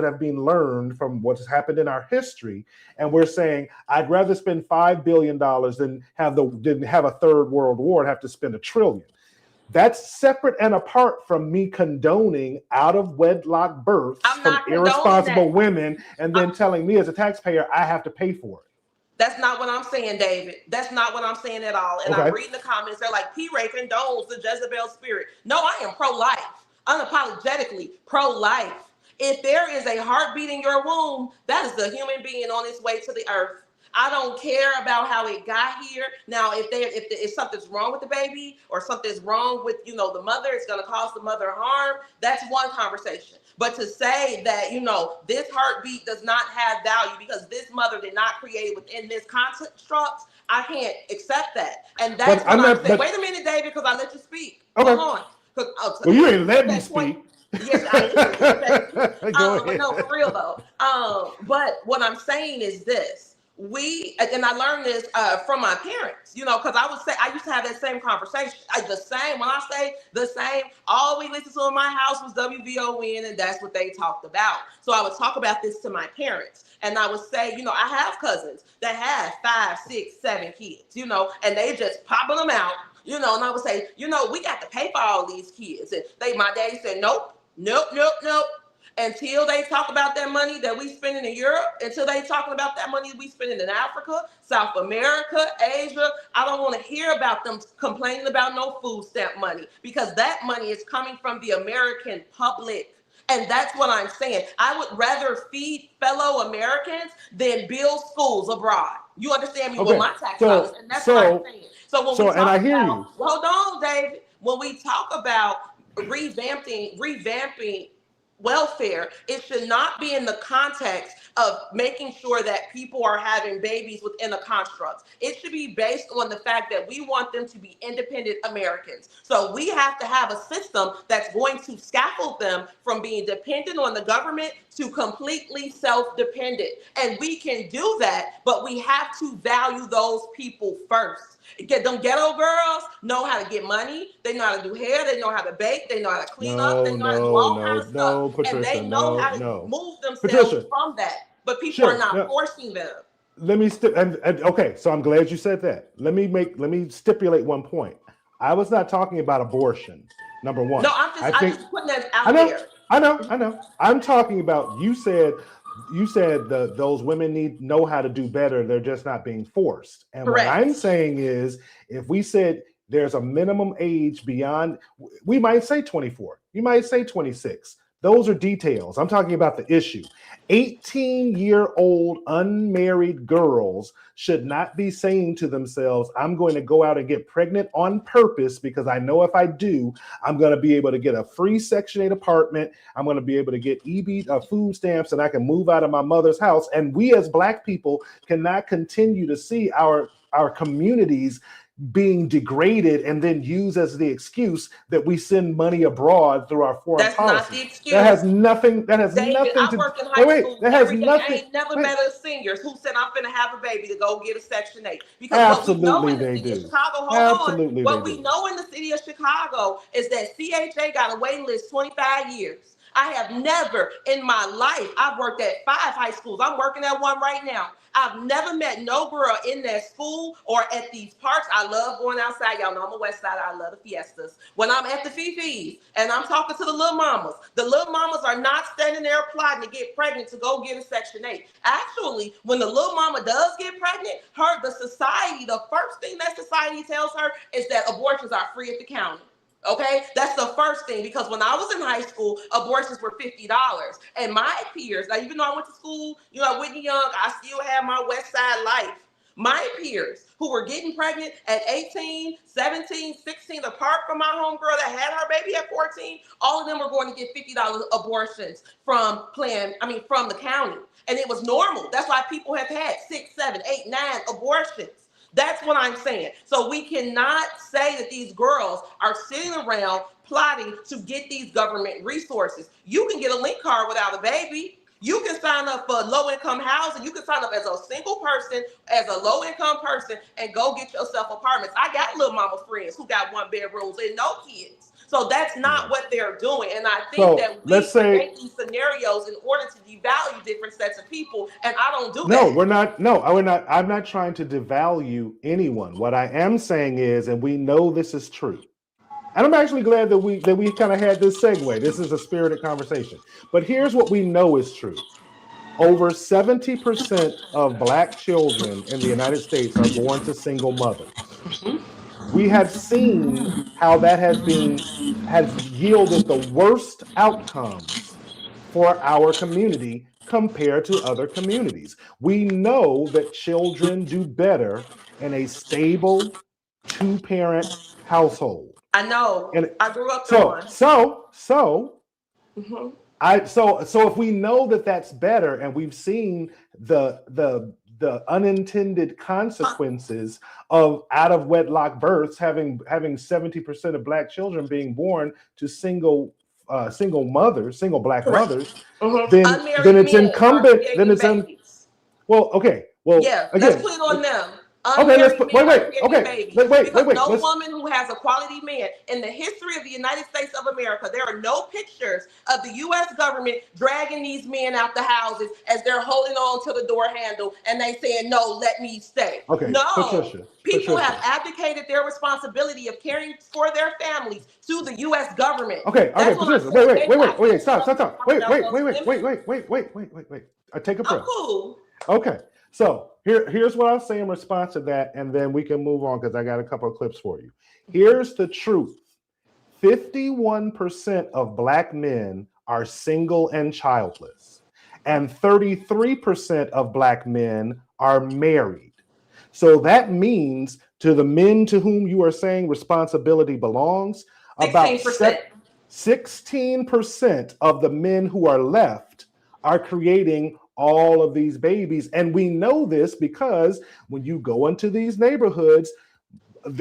have been learned from what's happened in our history, and we're saying I'd rather spend $5 billion than have a third world war and have to spend $1 trillion. That's separate and apart from me condoning out of wedlock births from irresponsible women and then telling me as a taxpayer I have to pay for it. That's not what I'm saying, David. That's not what I'm saying at all. And I'm reading the comments. They're like, P Rae condones the Jezebel spirit. No, I am pro-life, unapologetically pro-life. If there is a heartbeat in your womb, that is the human being on its way to the earth. I don't care about how it got here. Now, if something's wrong with the baby or something's wrong with, the mother, it's going to cause the mother harm. That's one conversation. But to say that, this heartbeat does not have value because this mother did not create it within this construct, I can't accept that. And that's what I'm saying. Wait a minute, David, because I let you speak. Okay. Hold on. Well, you ain't let me speak. Yes, I am. But no, for real though. But what I'm saying is this. And I learned this from my parents, because I used to have that same conversation. When I say the same, all we listened to in my house was WVON, and that's what they talked about. So I would talk about this to my parents, and I would say, I have cousins that have 5, 6, 7 kids, and they just popping them out, and I would say, we got to pay for all these kids. And my daddy said, nope. Until they talk about that money that we spending in Europe, until they talking about that money we spending in Africa, South America, Asia, I don't want to hear about them complaining about no food stamp money, because that money is coming from the American public. And that's what I'm saying. I would rather feed fellow Americans than build schools abroad. You understand me? With my tax dollars, and that's what I'm saying. So when we talk and I hear you. Hold on, David. When we talk about revamping welfare, it should not be in the context of making sure that people are having babies within a construct. It should be based on the fact that we want them to be independent Americans. So we have to have a system that's going to scaffold them from being dependent on the government to completely self-dependent. And we can do that, but we have to value those people first. Them ghetto girls know how to get money. They know how to do hair. They know how to bake. They know how to clean up. They know how to do all kinds of stuff. Patricia, and they know how to move themselves from that. But people are not forcing them. Let me okay, so I'm glad you said that. Let me stipulate one point. I was not talking about abortion, number one. No, I'm just putting that out there. I know. I'm talking about, you said those women know how to do better. They're just not being forced. And Correct. What I'm saying is, if we said there's a minimum age beyond, we might say 24, you might say 26. Those are details. I'm talking about the issue. 18-year-old unmarried girls should not be saying to themselves, I'm going to go out and get pregnant on purpose because I know if I do, I'm going to be able to get a free Section 8 apartment. I'm going to be able to get food stamps, and I can move out of my mother's house. And we as Black people cannot continue to see our communities being degraded and then used as the excuse that we send money abroad through our foreign policy. That's not the excuse. That has nothing. That has David, nothing I to. work in high school. That has every day. nothing. I ain't never met a seniors who said I'm finna have a baby to go get a Section 8. Because Absolutely what we know in the they city do. of Chicago, Absolutely what they we do. know in the city of Chicago is that CHA got a waiting list 25 years. I have never in my life, I've worked at 5 high schools. I'm working at one right now. I've never met no girl in that school or at these parks. I love going outside. Y'all know I'm a West Side. I love the fiestas. When I'm at the Fifis and I'm talking to the little mamas are not standing there plotting to get pregnant to go get a Section 8. Actually, when the little mama does get pregnant, the first thing that society tells her is that abortions are free at the county. Okay, that's the first thing, because when I was in high school, abortions were $50. And my peers, now even though I went to school, at Whitney Young, I still have my West Side life. My peers who were getting pregnant at 18, 17, 16, apart from my homegirl that had her baby at 14, all of them were going to get $50 abortions from the county. And it was normal. That's why people have had 6, 7, 8, 9 abortions. That's what I'm saying. So we cannot say that these girls are sitting around plotting to get these government resources. You can get a link card without a baby. You can sign up for low-income housing. You can sign up as a single person, as a low-income person, and go get yourself apartments. I got little mama friends who got 1 bedrooms and no kids. So that's not what they're doing. And I think that we make these scenarios in order to devalue different sets of people. And I don't do that. No, we're not. No, we're not. I'm not trying to devalue anyone. What I am saying is, and we know this is true. And I'm actually glad that we kind of had this segue. This is a spirited conversation. But here's what we know is true. Over 70% of Black children in the United States are born to single mothers. We have seen how that has yielded the worst outcomes for our community compared to other communities. We know that children do better in a stable 2-parent household. I know. And I grew up so on. So if we know that that's better, and we've seen the unintended consequences of out of wedlock births, having 70% of Black children being born to single Black mothers, then it's incumbent. Yeah, let's put it on them. Wait. No woman who has a quality man in the history of the United States of America, there are no pictures of the U.S. government dragging these men out the houses as they're holding on to the door handle and they saying, "No, let me stay." Okay, no, people have abdicated their responsibility of caring for their families to the U.S. government. Okay, Patricia, wait, stop. Wait. I take a breath. I'm cool. Okay. So here's what I'll say in response to that, and then we can move on because I got a couple of clips for you. Here's the truth. 51% of Black men are single and childless, and 33% of Black men are married. So that means, to the men to whom you are saying responsibility belongs, 16%. About 16% of the men who are left are creating all of these babies. And we know this because when you go into these neighborhoods,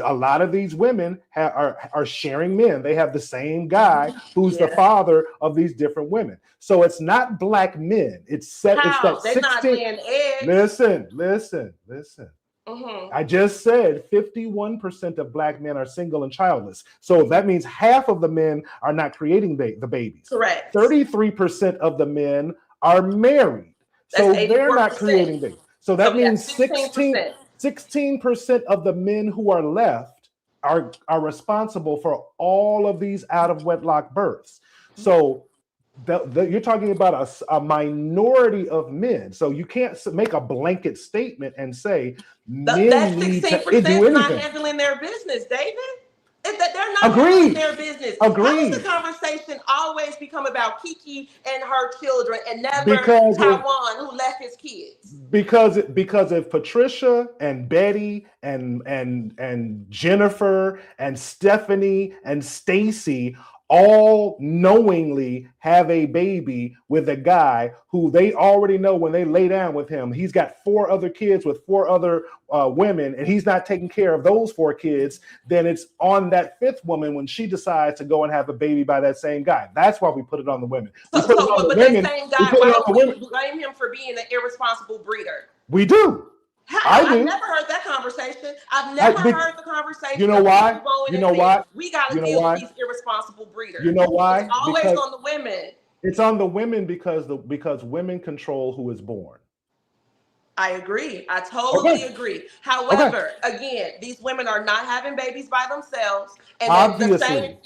a lot of these women are sharing men. They have the same guy who's the father of these different women. So it's not Black men. It's that 16. Listen. I just said 51% of Black men are single and childless. So that means half of the men are not creating the babies. Correct. 33% of the men are married. So they're not creating babies. So that means 16% of the men who are left are responsible for all of these out of wedlock births. So You're talking about a minority of men. So you can't make a blanket statement and say men That need to 16% do is not anything. handling their business, David. That they're not Agreed. handling their business. Agreed. How does the conversation always become about Kiki and her children and never Because Taiwan, who left his kids? Because if Patricia and Betty and Jennifer and Stephanie and Stacy all knowingly have a baby with a guy who they already know when they lay down with him, he's got 4 other kids with 4 other women, and he's not taking care of those 4 kids, then it's on that 5th woman when she decides to go and have a baby by that same guy. That's why we put it on the women. But that same guy, why don't we blame him for being an irresponsible breeder? We do. I've never heard that conversation. I've never heard the conversation. You know why? You know why? We got to deal with these irresponsible breeders. You know why? It's always on the women. It's on the women because women control who is born. I agree. I totally agree. However, again, these women are not having babies by themselves. And the same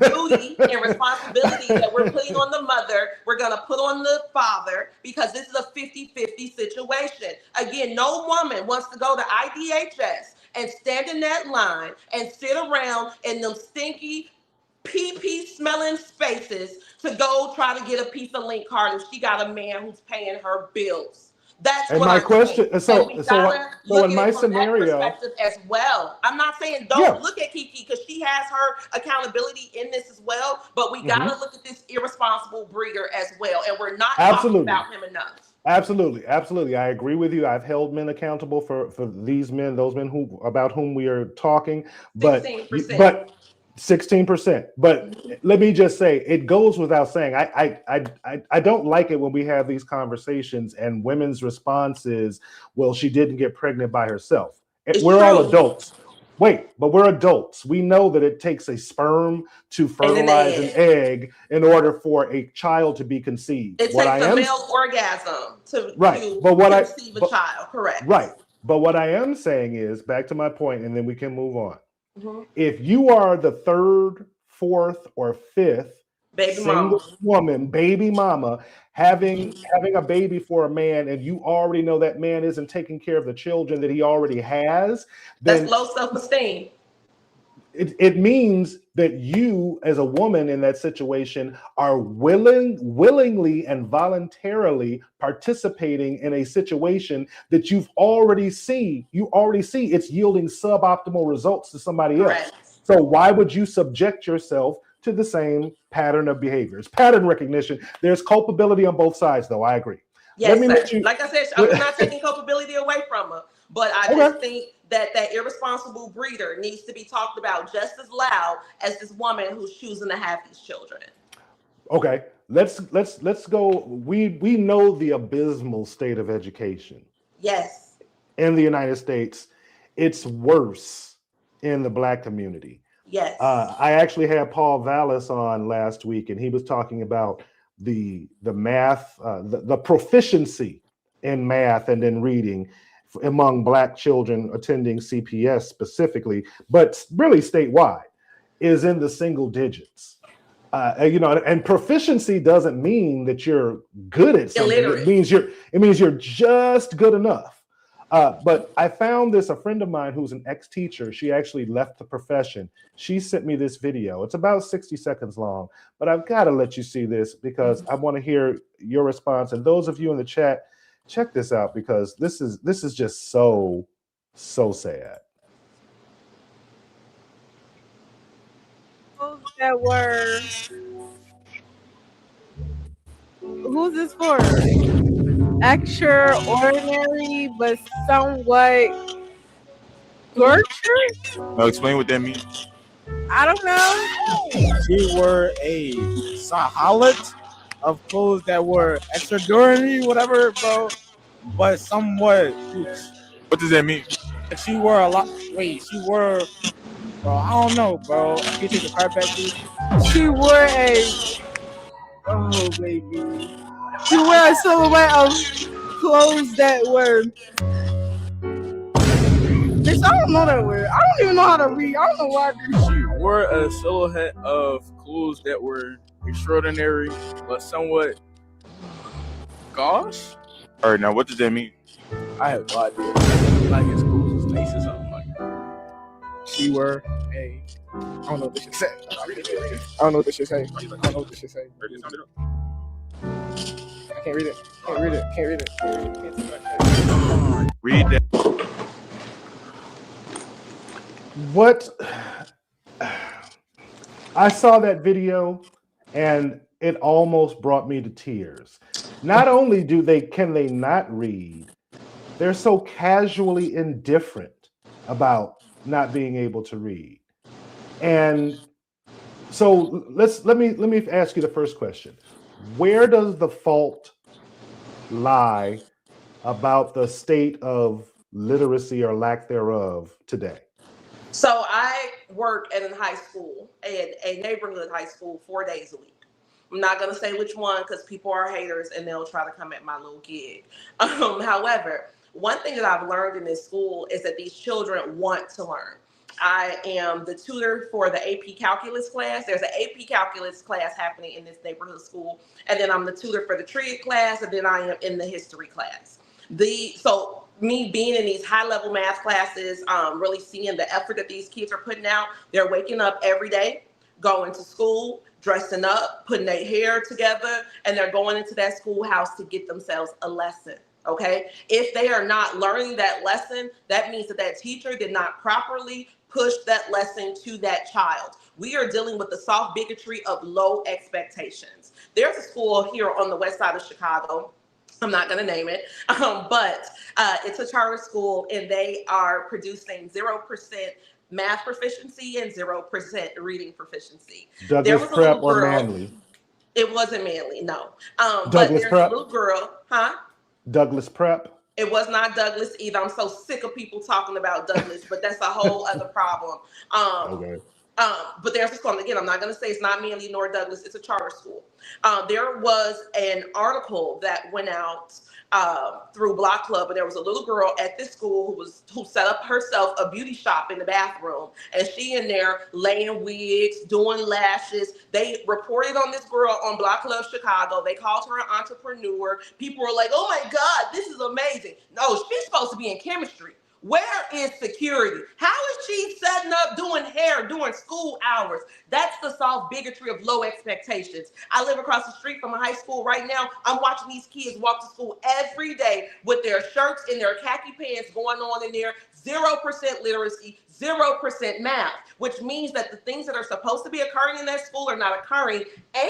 duty and responsibility that we're putting on the mother, we're going to put on the father, because this is a 50-50 situation. Again, no woman wants to go to IDHS and stand in that line and sit around in them stinky pee smelling spaces to go try to get a piece of link card if she got a man who's paying her bills. That's and what my I'm question. saying. So in my scenario, perspective as well. I'm not saying don't look at Kiki because she has her accountability in this as well, but we gotta look at this irresponsible breeder as well, and we're not talking about him enough. Absolutely. I agree with you. I've held men accountable for these men, those men about whom we are talking, but 16%. But let me just say, it goes without saying, I don't like it when we have these conversations and women's response is, well, she didn't get pregnant by herself. We're all adults. But we're adults. We know that it takes a sperm to fertilize an egg in order for a child to be conceived. It takes a male orgasm to conceive a child, correct? Right. But what I am saying is, back to my point, and then we can move on. If you are the 3rd, 4th, or 5th baby mama having a baby for a man, and you already know that man isn't taking care of the children that he already has, then that's low self-esteem. It means that you, as a woman in that situation, are willingly and voluntarily participating in a situation that you already see it's yielding suboptimal results to somebody else. So why would you subject yourself to the same pattern of behaviors? Pattern recognition. There's culpability on both sides, though. I agree. Yes, sir. Like I said, I'm not taking culpability away from her, but I just think that irresponsible breeder needs to be talked about just as loud as this woman who's choosing to have these children. Okay, let's go. We know the abysmal state of education. Yes. In the United States, it's worse in the Black community. Yes. I actually had Paul Vallis on last week, and he was talking about the math, the proficiency in math and in reading among Black children attending CPS specifically, but really statewide, is in the single digits. And proficiency doesn't mean that you're good at something. Illiterate. It means you're just good enough. But I found a friend of mine who's an ex-teacher. She actually left the profession. She sent me this video. It's about 60 seconds long, but I've got to let you see this because I want to hear your response. And those of you in the chat, check this out because this is just so sad. That were, who's this for? Extraordinary, but somewhat torture? No, explain what that means. I don't know. She wore a sahalat of clothes that were extraordinary, whatever, bro, but somewhat huge. What does that mean? She wore a lot. Wait, she wore. Bro, I don't know, bro. Can you take the card back, please? She wore a. Oh, baby. She wore a silhouette of clothes that were. Bitch, I don't know that word. I don't even know how to read. I don't know why. She wore a silhouette of clothes that were extraordinary, but somewhat gauche. All right, now what does that mean? I have no idea. Like his school was nice or something like that. She were a. I don't know what this shit say. I don't know what this shit say. I don't know what this shit say. I can't read it. Can't read it. Can't read it. Can't see that. Read that. What I saw that video and it almost brought me to tears. Not only can they not read, they're so casually indifferent about not being able to read. And so let me ask you the first question. Where does the fault lie about the state of literacy or lack thereof today? So I work at a high school, a neighborhood high school, 4 days a week. I'm not going to say which one because people are haters and they'll try to come at my little gig. However, one thing that I've learned in this school is that these children want to learn. I am the tutor for the AP Calculus class. There's an AP Calculus class happening in this neighborhood school. And then I'm the tutor for the trig class. And then I am in the history class. So me being in these high-level math classes, really seeing the effort that these kids are putting out. They're waking up every day, going to school, dressing up, putting their hair together, and they're going into that schoolhouse to get themselves a lesson. Okay, if they are not learning that lesson, that means that teacher did not properly push that lesson to that child. We are dealing with the soft bigotry of low expectations. There's a school here on the west side of Chicago. I'm not going to name it, but it's a charter school, and they are producing 0% math proficiency and 0% reading proficiency. Douglas Prep or Manly? It wasn't Manly, no. Douglas but there's Prep? a little girl, huh? Douglas Prep? It was not Douglas either. I'm so sick of people talking about Douglas, but that's a whole other problem. Okay. But there's a school, again, I'm not going to say it's not Manly nor Douglas, it's a charter school. There was an article that went out through Block Club, and there was a little girl at this school who set up herself a beauty shop in the bathroom, and she in there laying wigs, doing lashes. They reported on this girl on Block Club Chicago. They called her an entrepreneur. People were like, oh my God, this is amazing. No, she's supposed to be in chemistry. Where is security? How is she setting up, doing hair, doing school hours? That's the soft bigotry of low expectations. I live across the street from a high school right now. I'm watching these kids walk to school every day with their shirts and their khaki pants going on in there. 0% literacy, 0% math, which means that the things that are supposed to be occurring in that school are not occurring.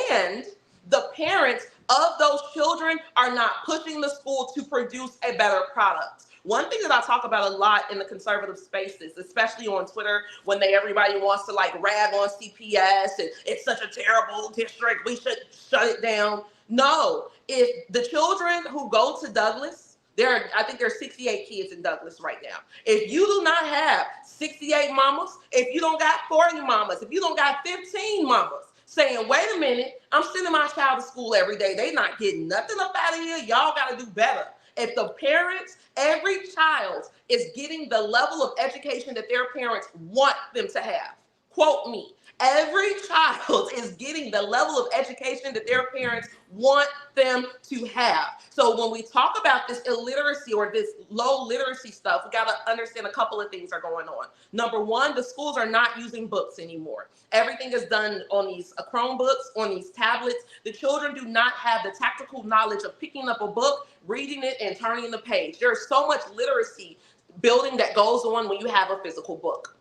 And the parents of those children are not pushing the school to produce a better product. One thing that I talk about a lot in the conservative spaces, especially on Twitter, when everybody wants to like rag on CPS and it's such a terrible district, we should shut it down. No, if the children who go to Douglas, I think there's 68 kids in Douglas right now. If you do not have 68 mamas, if you don't got 40 mamas, if you don't got 15 mamas saying, wait a minute, I'm sending my child to school every day. They not getting nothing up out of here. Y'all got to do better. If the parents, every child is getting the level of education that their parents want them to have, quote me, every child is getting the level of education that their parents want them to have. So when we talk about this illiteracy or this low literacy stuff, we got to understand a couple of things are going on. Number one, the schools are not using books anymore. Everything is done on these Chromebooks, on these tablets. The children do not have the tactical knowledge of picking up a book, reading it, and turning the page. There's so much literacy building that goes on when you have a physical book.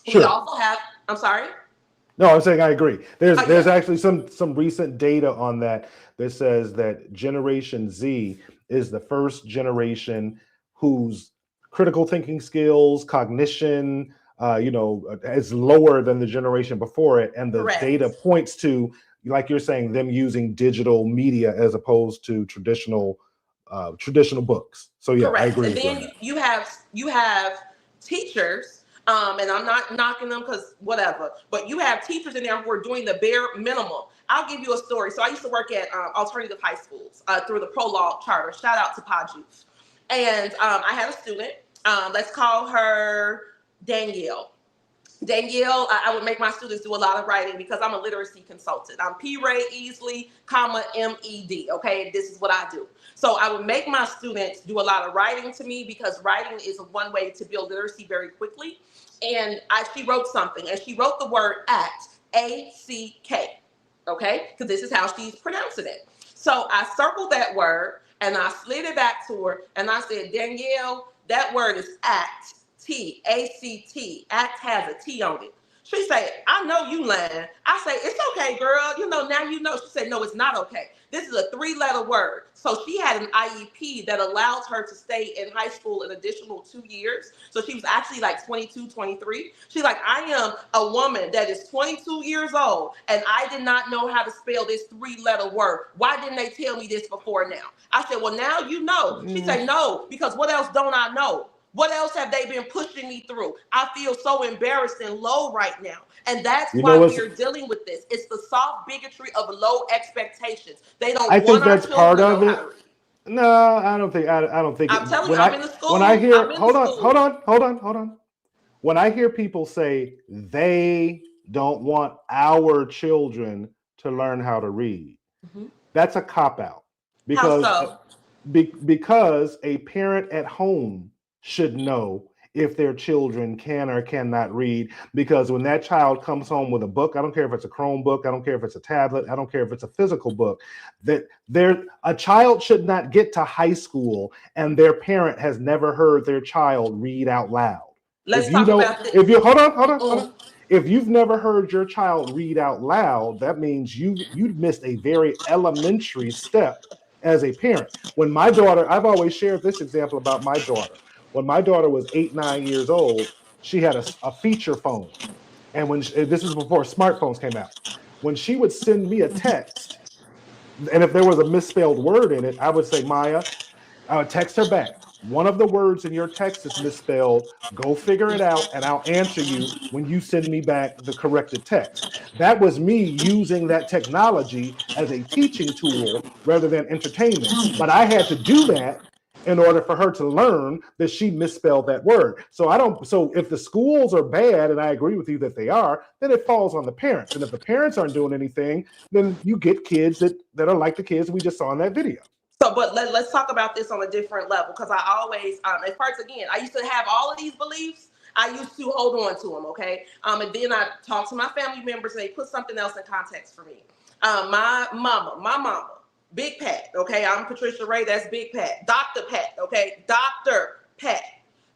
Sure. We also have, I'm sorry? No, I'm saying I agree. There's actually some recent data on that says that Generation Z is the first generation whose critical thinking skills, cognition, is lower than the generation before it, and the Correct. Data points to, like you're saying, them using digital media as opposed to traditional books. So yeah, Correct. I agree. And with then you have teachers. And I'm not knocking them because whatever, but you have teachers in there who are doing the bare minimum. I'll give you a story. So I used to work at alternative high schools through the Prologue Charter. Shout out to Paju's. And I had a student, let's call her Danielle. Danielle, I would make my students do a lot of writing because I'm a literacy consultant. I'm P Rae Easley, MED. Okay, this is what I do. So I would make my students do a lot of writing to me because writing is one way to build literacy very quickly. And she wrote something, and she wrote the word act, A-C-K. Okay, because this is how she's pronouncing it. So I circled that word and I slid it back to her, and I said, Danielle, that word is act. T, A-C-T, act has a T on it. She said, I know you lying. I say, it's okay, girl. Now you know. She said, no, it's not okay. This is a 3-letter word. So she had an IEP that allowed her to stay in high school an additional 2 years. So she was actually like 22, 23. She's like, I am a woman that is 22 years old, and I did not know how to spell this 3-letter word. Why didn't they tell me this before now? I said, well, now you know. She said, no, because what else don't I know? What else have they been pushing me through? I feel so embarrassed and low right now. And that's why we're dealing with this. It's the soft bigotry of low expectations. They don't I want think our that's part of children it. to know how to read. No, I don't think. I don't think. I'm telling you, I'm in the school. When I hear, hold schools. on. When I hear people say they don't want our children to learn how to read, that's a cop out. Because How so? Because a parent at home should know if their children can or cannot read, because when that child comes home with a book, I don't care if it's a Chromebook, I don't care if it's a tablet, I don't care if it's a physical book, a child should not get to high school and their parent has never heard their child read out loud. Let's talk about this. Hold on. If you've never heard your child read out loud, that means you've missed a very elementary step as a parent. When my daughter, I've always shared this example about my daughter. When my daughter was 8, 9 years old, she had a feature phone. And this is before smartphones came out. When she would send me a text, and if there was a misspelled word in it, I would say, Maya, I would text her back. One of the words in your text is misspelled. Go figure it out, and I'll answer you when you send me back the corrected text. That was me using that technology as a teaching tool rather than entertainment. But I had to do that in order for her to learn that she misspelled that word. So if the schools are bad, and I agree with you that they are, then it falls on the parents. And if the parents aren't doing anything, then you get kids that are like the kids we just saw in that video. So, but let's talk about this on a different level, because I always, at first, again, I used to have all of these beliefs. I used to hold on to them, okay? And then I talked to my family members, and they put something else in context for me. My mama, Big Pat, okay? I'm Patricia Rae, that's Big Pat. Dr. Pat, okay? Dr. Pat.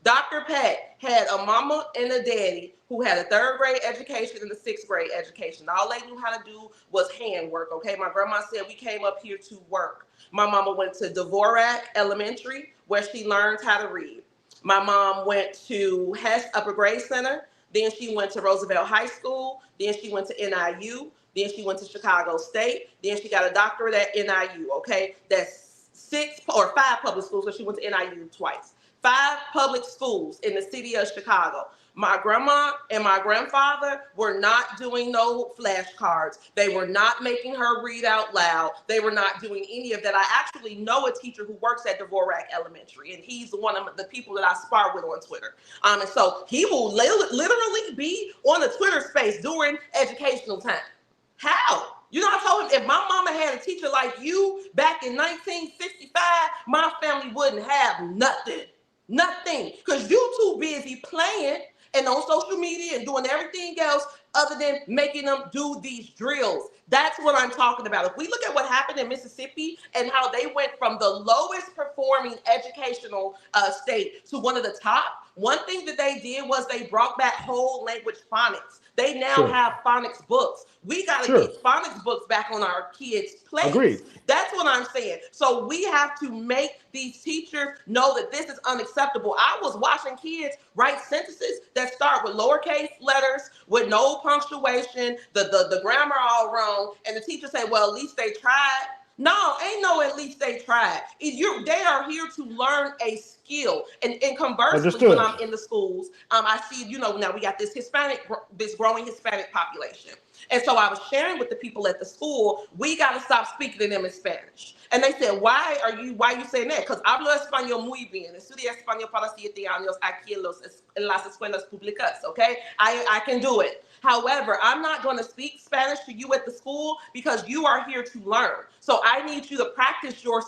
Dr. Pat had a mama and a daddy who had a 3rd grade education and a 6th grade education. All they knew how to do was handwork, okay? My grandma said we came up here to work. My mama went to Dvorak Elementary, where she learned how to read. My mom went to Hess Upper Grade Center. Then she went to Roosevelt High School. Then she went to NIU. Then she went to Chicago State. Then she got a doctorate at NIU, okay? That's 5 public schools, because she went to NIU twice. 5 public schools in the city of Chicago. My grandma and my grandfather were not doing no flashcards. They were not making her read out loud. They were not doing any of that. I actually know a teacher who works at Dvorak Elementary, and he's one of the people that I spar with on Twitter. And so he will literally be on a Twitter space during educational time. How? I told him, if my mama had a teacher like you back in 1965, my family wouldn't have nothing. Nothing. Because you too busy playing and on social media and doing everything else other than making them do these drills. That's what I'm talking about. If we look at what happened in Mississippi and how they went from the lowest performing educational state to one of the top, one thing that they did was they brought back whole language phonics. They now have phonics books. We got to get phonics books back on our kids' plates. Agreed. That's what I'm saying. So we have to make these teachers know that this is unacceptable. I was watching kids write sentences that start with lowercase letters, with no punctuation, the grammar all wrong, and the teacher say, well, at least they tried. No, ain't no at least they tried. They are here to learn a skill. And conversely, when I'm in the schools, I see, now we got this growing Hispanic population. And so I was sharing with the people at the school, we got to stop speaking to them in Spanish. And they said, why are you saying that? Because hablo español muy bien. Estudié español para 7 años aquí en las escuelas públicas, okay? I can do it. However, I'm not going to speak Spanish to you at the school because you are here to learn. So I need you to practice your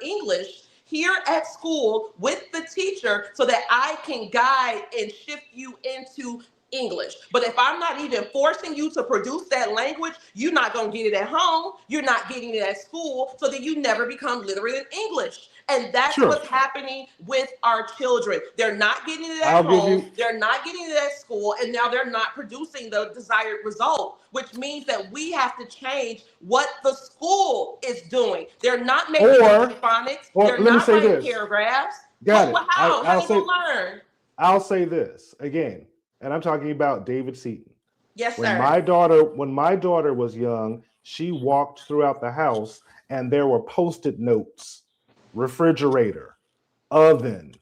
English here at school with the teacher so that I can guide and shift you into English. But if I'm not even forcing you to produce that language, you're not going to get it at home. You're not getting it at school, so that you never become literate in English. And that's what's happening with our children. They're not getting it at home. They're not getting it at school. And now they're not producing the desired result, which means that we have to change what the school is doing. They're not making phonics. They're not writing paragraphs. Got it. How are they going to learn? I'll say this again, and I'm talking about David Seaton. Yes, sir. When my daughter was young, she walked throughout the house and there were Post-it notes, refrigerator, oven,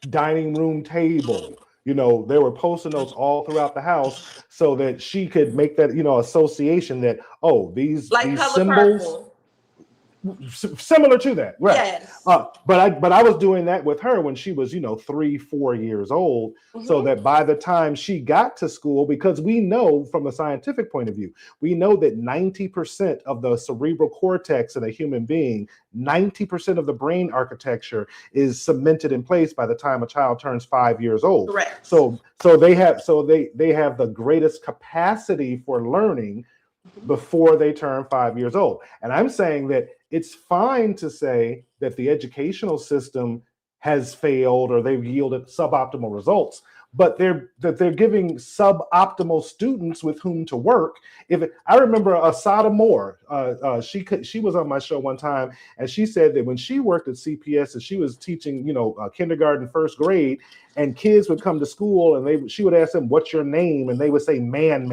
dining room table. There were Post-it notes all throughout the house so that she could make that, association that, these symbols. Purple. Similar to that, right? Yes. But I was doing that with her when she was 3-4 years old, so that by the time she got to school, because we know from a scientific point of view, we know that 90% of the cerebral cortex in a human being, 90% of the brain architecture is cemented in place by the time a child turns 5 years old. Correct. So they have the greatest capacity for learning before they turn 5 years old. And I'm saying that it's fine to say that the educational system has failed or they've yielded suboptimal results, but they're giving suboptimal students with whom to work. I remember Asada Moore, she was on my show one time, and she said that when she worked at CPS and she was teaching, kindergarten, first grade, and kids would come to school and she would ask them, "What's your name?" and they would say, "Man."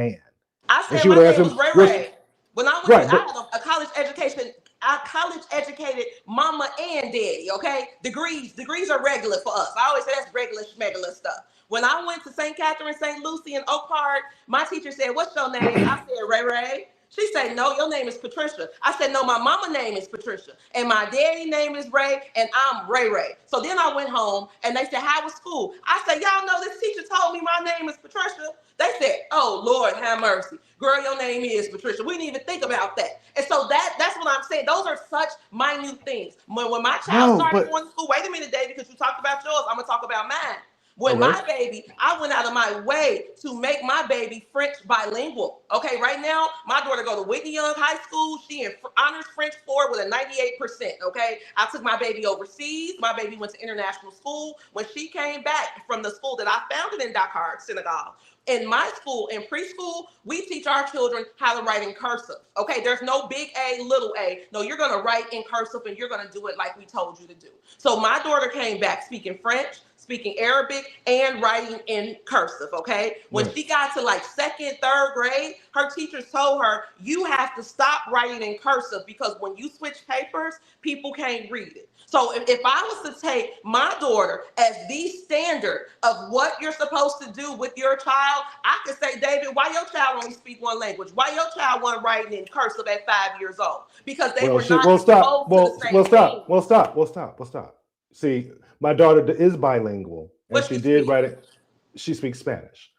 I said my name was Ray Ray. When I went, I had a college education. I college educated mama and daddy. Okay, degrees are regular for us. I always say that's regular schmegular stuff. When I went to St. Catherine, St. Lucie, and Oak Park, my teacher said, "What's your name?" I said, "Ray Ray." She said, "No, your name is Patricia." I said, "No, my mama name is Patricia, and my daddy name is Ray, and I'm Ray Ray." So then I went home, and they said, "How was school?" I said, "Y'all know this teacher told me my name is Patricia." They said, "Oh, Lord, have mercy. Girl, your name is Patricia. We didn't even think about that." And so that's what I'm saying. Those are such minute things. When my child started going to school, wait a minute, David, because you talked about yours, I'm going to talk about mine. When my baby, I went out of my way to make my baby French bilingual. Okay, right now, my daughter go to Whitney Young High School. She in honors French 4 with a 98%, okay? I took my baby overseas. My baby went to international school. When she came back from the school that I founded in Dakar, Senegal, in my school, in preschool, we teach our children how to write in cursive. Okay, there's no big A, little a. No, you're going to write in cursive and you're going to do it like we told you to do. So my daughter came back speaking French, speaking Arabic, and writing in cursive, okay? When she got to like 2nd, 3rd grade, her teachers told her, "You have to stop writing in cursive because when you switch papers, people can't read it." So if I was to take my daughter as the standard of what you're supposed to do with your child, I could say, "David, why your child only speak one language? Why your child wasn't writing in cursive at 5 years old?" Because they were not exposed to the same thing. We'll stop. See, my daughter is bilingual, and she did write it. She speaks Spanish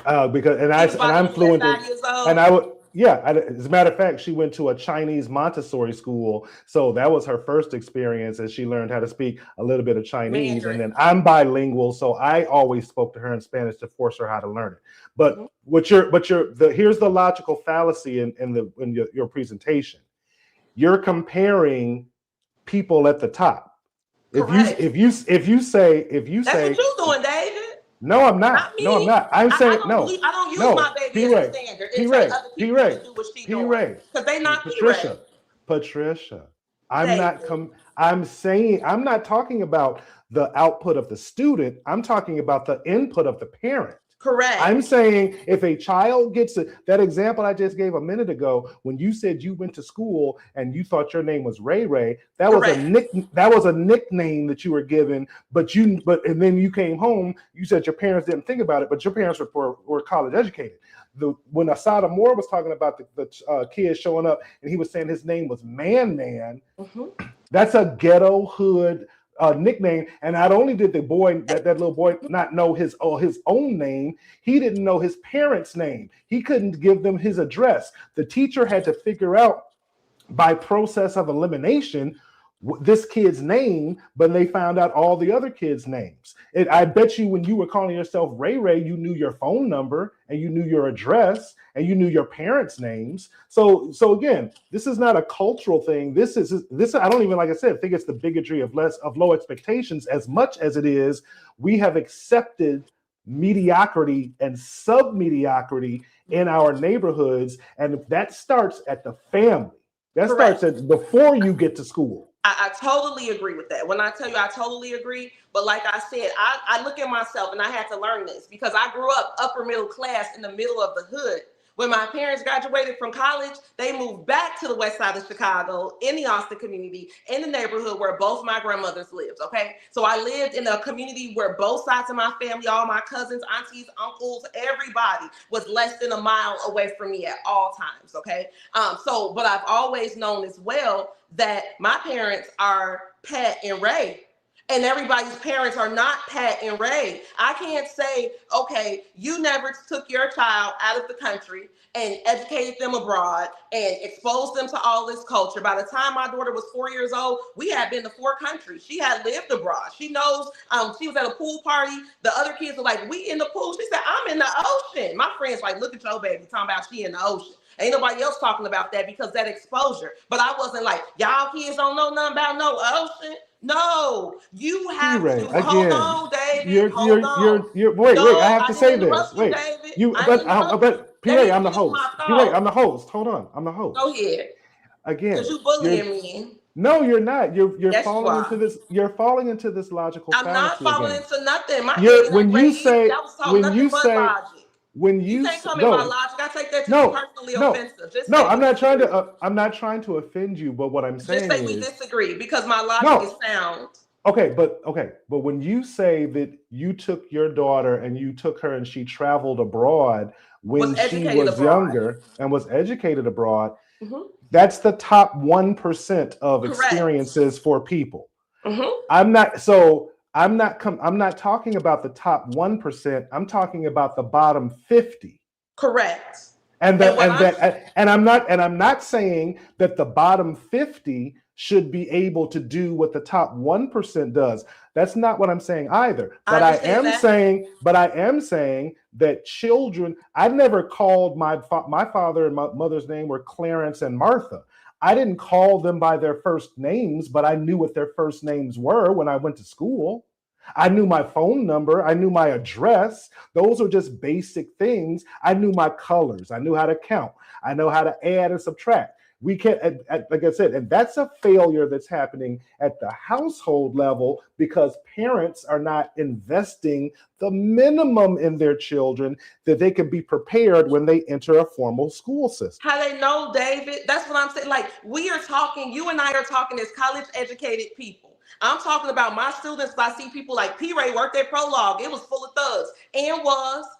I'm fluent in, and I would. Yeah, as a matter of fact, she went to a Chinese Montessori school, so that was her first experience, and she learned how to speak a little bit of Chinese. Mandarin. And then I'm bilingual, so I always spoke to her in Spanish to force her how to learn it. But here's the logical fallacy in your presentation. You're comparing people at the top. If you say that's what you're doing, David. No, I'm not. No, I'm not. I'm saying no. I don't use my baby as a standard. P Rae. Because they not Patricia. I'm saying I'm not talking about the output of the student. I'm talking about the input of the parent. Correct. I'm saying if a child gets that example I just gave a minute ago, when you said you went to school and you thought your name was Ray Ray, that was a nickname that you were given, and then you came home, you said your parents didn't think about it, but your parents were college educated. when Asada Moore was talking about the kid showing up and he was saying his name was Man, that's a ghetto hood nickname. And not only did the boy, that little boy, not know his own name, he didn't know his parents' name. He couldn't give them his address. The teacher had to figure out by process of elimination this kid's name, but they found out all the other kids' names. I bet you when you were calling yourself Ray Ray, you knew your phone number and you knew your address and you knew your parents' names. So again, this is not a cultural thing. This I don't even, like I said, think it's the bigotry of low expectations as much as it is we have accepted mediocrity and sub-mediocrity in our neighborhoods, and that starts at the family. That Correct. starts before you get to school. I totally agree with that. When I tell you I totally agree, but like I said, I look at myself and I had to learn this because I grew up upper middle class in the middle of the hood. When my parents graduated from college, they moved back to the west side of Chicago in the Austin community, in the neighborhood where both my grandmothers lived, okay? So I lived in a community where both sides of my family, all my cousins, aunties, uncles, everybody was less than a mile away from me at all times, okay? But I've always known as well that my parents are Pat and Ray. And everybody's parents are not Pat and Ray. I can't say, okay, you never took your child out of the country and educated them abroad and exposed them to all this culture. By the time my daughter was 4 years old, we had been to 4 countries. She had lived abroad. She knows, she was at a pool party. The other kids were like, we in the pool. She said, I'm in the ocean. My friends like, look at your baby talking about she in the ocean. Ain't nobody else talking about that because that exposure. But I wasn't like, y'all kids don't know nothing about no ocean. No, you have P Rae, to again, hold on, David. Wait, I have to say didn't this. interrupt you, David. But P Rae, I'm the host. P Rae, I'm the host. Hold on, I'm the host. Go ahead. Again, Because you bullying me. no, you're not. You're Yes, falling you into this. You're falling into this logical I'm not fallacy falling again. into nothing. My When you say logic. when You you can't come in my logic. I take that to be personally offensive. Just no, say I'm we not trying disagree. to. I'm not trying to offend you, but what I'm saying Just say we disagree because my logic is sound. Okay, but when you say that you took your daughter and you took her and she traveled abroad when she was younger and was educated abroad, that's the top 1% of experiences for people. I'm not talking about the top 1%. I'm talking about the bottom 50. Correct. And I'm not saying that the bottom 50 should be able to do what the top 1% does. That's not what I'm saying either. But I am saying that children, I never called my father and my mother's name were Clarence and Martha. I didn't call them by their first names, but I knew what their first names were when I went to school. I knew my phone number. I knew my address. Those are just basic things. I knew my colors. I knew how to count. I know how to add and subtract. We can't, like I said, and that's a failure that's happening at the household level because parents are not investing the minimum in their children that they can be prepared when they enter a formal school system. How they know, David? That's what I'm saying. Like, we are talking, you and I are talking as college educated people. I'm talking about my students. I see people like P Rae work their prologue. It was full of thugs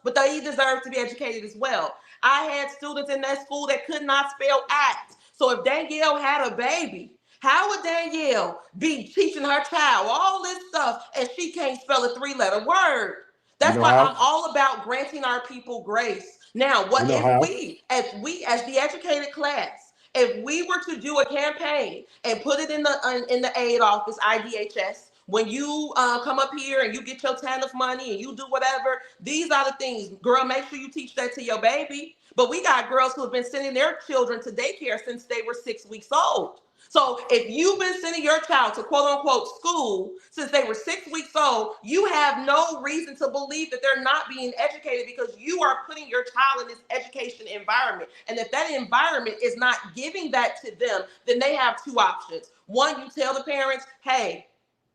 but they deserve to be educated as well. I had students in that school that could not spell act. So if Danielle had a baby, how would Danielle be teaching her child all this stuff and she can't spell a 3-letter word? That's why I'm all about granting our people grace. Now, what if we, as the educated class, if we were to do a campaign and put it in the aid office, IDHS, when you come up here and you get your TANF money and you do whatever, these are the things, girl, make sure you teach that to your baby. But we got girls who have been sending their children to daycare since they were 6 weeks old. So if you've been sending your child to quote unquote school since they were 6 weeks old, you have no reason to believe that they're not being educated because you are putting your child in this education environment. And if that environment is not giving that to them, then they have 2 options. One, you tell the parents, hey,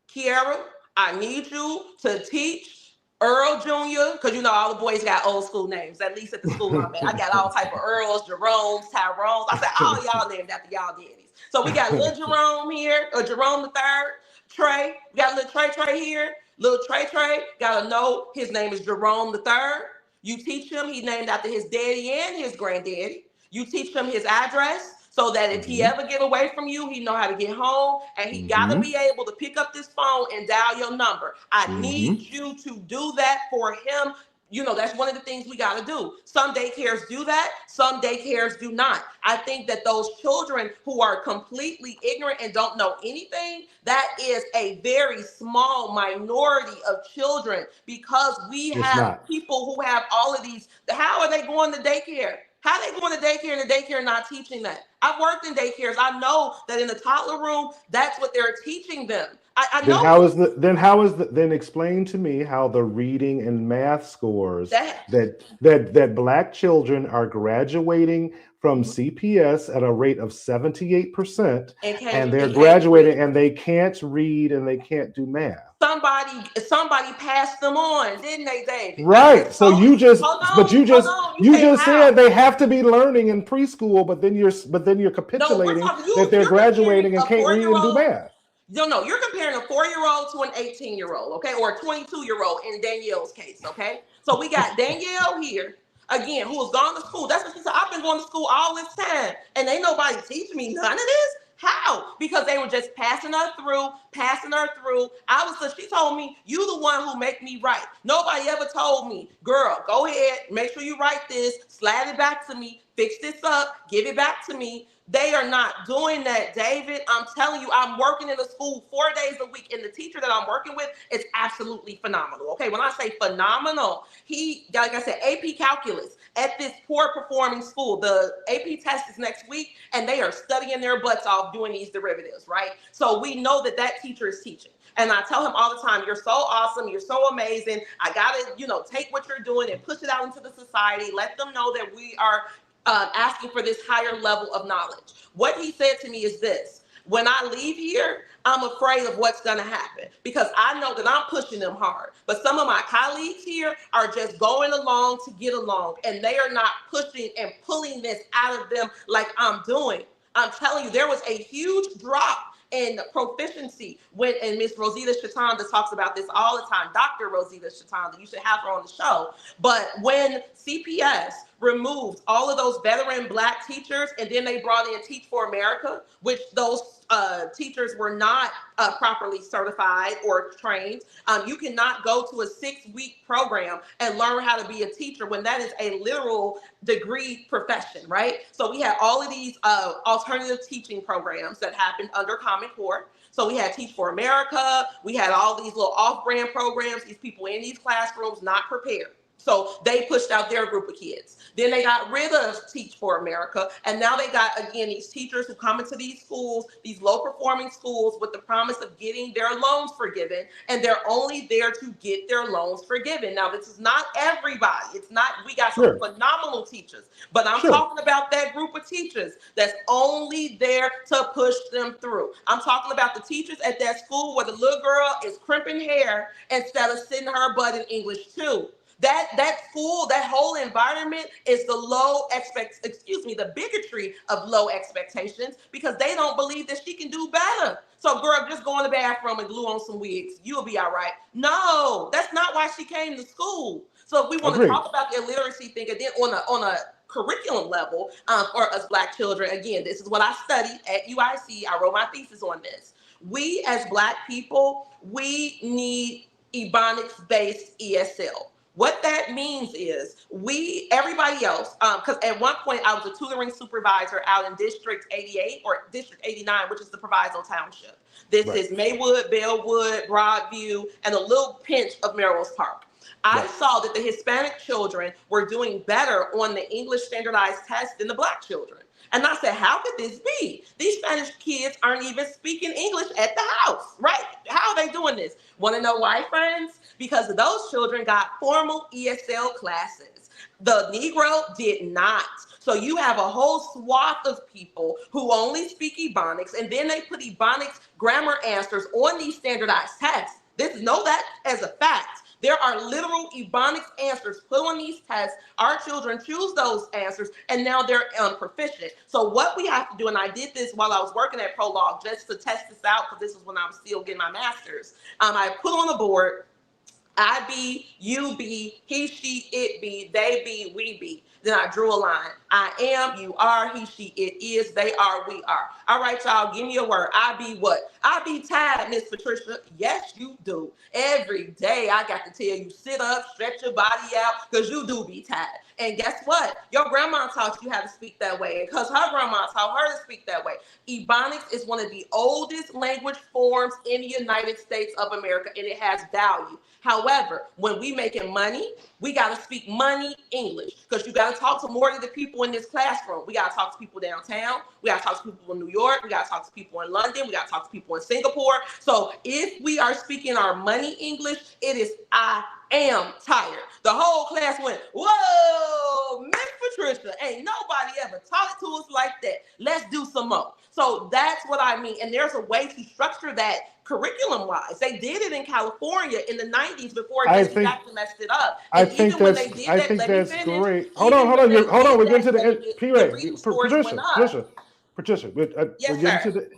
Kiara, I need you to teach Earl Jr., because you know all the boys got old school names, at least at the school I'm at. I got all type of Earls, Jeromes, Tyrones. I said, all y'all named after y'all daddies. So we got little Jerome here, or Jerome the third, Trey. We got little Trey here. Little Trey, gotta know his name is Jerome the third. You teach him he's named after his daddy and his granddaddy. You teach him his address so that if he ever get away from you, he know how to get home, and he gotta be able to pick up this phone and dial your number. I need you to do that for him. You know, that's one of the things we got to do. Some daycares do that. Some daycares do not. I think that those children who are completely ignorant and don't know anything, that is a very small minority of children, because we have people who have all of these. How are they going to daycare? How are they going to daycare and the daycare not teaching that? I've worked in daycares. I know that in the toddler room, that's what they're teaching them. I know. Then explain to me how the reading and math scores that Black children are graduating from CPS at a rate of 78%, and they're graduating and they can't read and they can't do math. Somebody passed them on, didn't they, David? Right. So you just said they have to be learning in preschool, but then you're capitulating that they're graduating and can't read and do math. No, you're comparing a 4-year-old to an 18-year-old, okay, or a 22-year-old in Danielle's case, okay? So we got Danielle here, again, who has gone to school. That's what she said. I've been going to school all this time, and ain't nobody teach me none of this. How? Because they were just passing her through. She told me, you the one who make me write. Nobody ever told me, girl, go ahead, make sure you write this, slide it back to me, fix this up, give it back to me. They are not doing that, David. I'm telling you, I'm working in a school 4 days a week, and the teacher that I'm working with is absolutely phenomenal. Okay, when I say phenomenal, like I said, AP Calculus at this poor performing school. The AP test is next week, and they are studying their butts off doing these derivatives, right? So we know that teacher is teaching. And I tell him all the time, you're so awesome, you're so amazing. I gotta, take what you're doing and push it out into the society. Let them know that we are asking for this higher level of knowledge. What he said to me is this: when I leave here, I'm afraid of what's going to happen, because I know that I'm pushing them hard. But some of my colleagues here are just going along to get along, and they are not pushing and pulling this out of them like I'm doing. I'm telling you, there was a huge drop in proficiency and Miss Rosita Chatanda talks about this all the time. Dr. Rosita Chatanda, you should have her on the show. But when CPS removed all of those veteran Black teachers, and then they brought in Teach for America, which those teachers were not properly certified or trained. You cannot go to a 6-week program and learn how to be a teacher when that is a literal degree profession, right? So we had all of these alternative teaching programs that happened under Common Core. So we had Teach for America. We had all these little off-brand programs, these people in these classrooms not prepared. So they pushed out their group of kids. Then they got rid of Teach for America. And now they got, again, these teachers who come into these schools, these low performing schools, with the promise of getting their loans forgiven. And they're only there to get their loans forgiven. Now, this is not everybody. It's not, we got some phenomenal teachers, but I'm talking about that group of teachers that's only there to push them through. I'm talking about the teachers at that school where the little girl is crimping hair instead of sitting her butt in English 2. That school, that whole environment is the bigotry of low expectations, because they don't believe that she can do better. So girl, just go in the bathroom and glue on some wigs. You'll be all right. No, that's not why she came to school. So if we want to talk about the illiteracy thing, and then on a curriculum level for us Black children, again, this is what I studied at UIC. I wrote my thesis on this. We as Black people, we need Ebonics-based ESL. What that means is everybody else, because at one point I was a tutoring supervisor out in District 88 or District 89, which is the Proviso Township. This is Maywood, Bellwood, Broadview, and a little pinch of Melrose Park. I saw that the Hispanic children were doing better on the English standardized test than the Black children. And I said, how could this be? These Spanish kids aren't even speaking English at the house, right? How are they doing this? Want to know why, friends? Because those children got formal ESL classes. The Negro did not. So you have a whole swath of people who only speak Ebonics, and then they put Ebonics grammar answers on these standardized tests. Know that as a fact. There are literal Ebonics answers put on these tests. Our children choose those answers, and now they're proficient. So what we have to do, and I did this while I was working at Prolog just to test this out, because this is when I was still getting my master's. I put on the board I be, you be, he, she, it be, they be, we be. Then I drew a line. I am, you are, he, she, it is, they are, we are. All right, y'all, give me a word. I be what? I be tired, Miss Patricia. Yes, you do. Every day I got to tell you, sit up, stretch your body out, because you do be tired. And guess what? Your grandma taught you how to speak that way, because her grandma taught her to speak that way. Ebonics is one of the oldest language forms in the United States of America, and it has value. However, when we making money, we got to speak money English, because you got to talk to more than the people in this classroom. We got to talk to people downtown. We got to talk to people in New York. We got to talk to people in London. We got to talk to people in Singapore. So if we are speaking our money English, it is I am tired. The whole class went, whoa, Miss Patricia, ain't nobody ever taught it to us like that. Let's do some more. So that's what I mean. And there's a way to structure that curriculum-wise. They did it in California in the 90s before Jesse Jackson messed it up. I think that's great. Hold on. We're getting to the end. P Rae, Patricia, we're getting to the.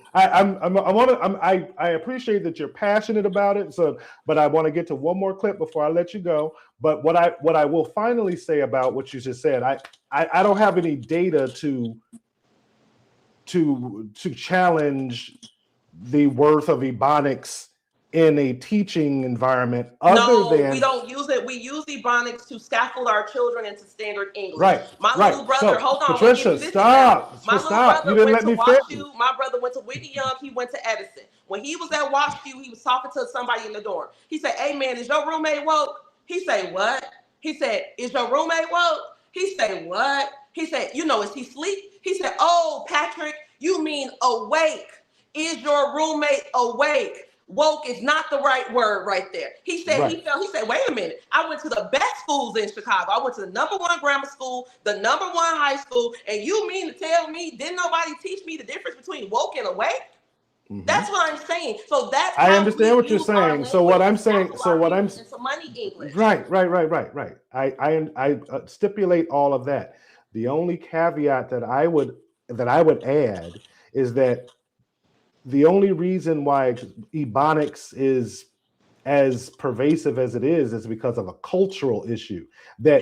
I appreciate that you're passionate about it. So, but I want to get to one more clip before I let you go. But what I will finally say about what you just said, I don't have any data to challenge the worth of Ebonics in a teaching environment. We don't use it. We use Ebonics to scaffold our children into standard English. Right. My little brother, hold on. Patricia, stop. Stop. You didn't let me finish. My brother went to Whitney Young. He went to Edison. When he was at WashU, he was talking to somebody in the dorm. He said, "Hey man, is your roommate woke?" He said, "What?" He said, "Is your roommate woke?" He said, "What?" He said, "Is he asleep?" He said, "Oh, Patrick, you mean awake. Is your roommate awake?" Woke is not the right word right there. He said, he said, "Wait a minute. I went to the best schools in Chicago. I went to the #1 grammar school, the #1 high school. And you mean to tell me, didn't nobody teach me the difference between woke and awake?" Mm-hmm. That's what I'm saying. So that's I understand what you're saying. So what I'm saying, money English. Right. I stipulate all of that. The only caveat that I would add is that the only reason why Ebonics is as pervasive as it is because of a cultural issue that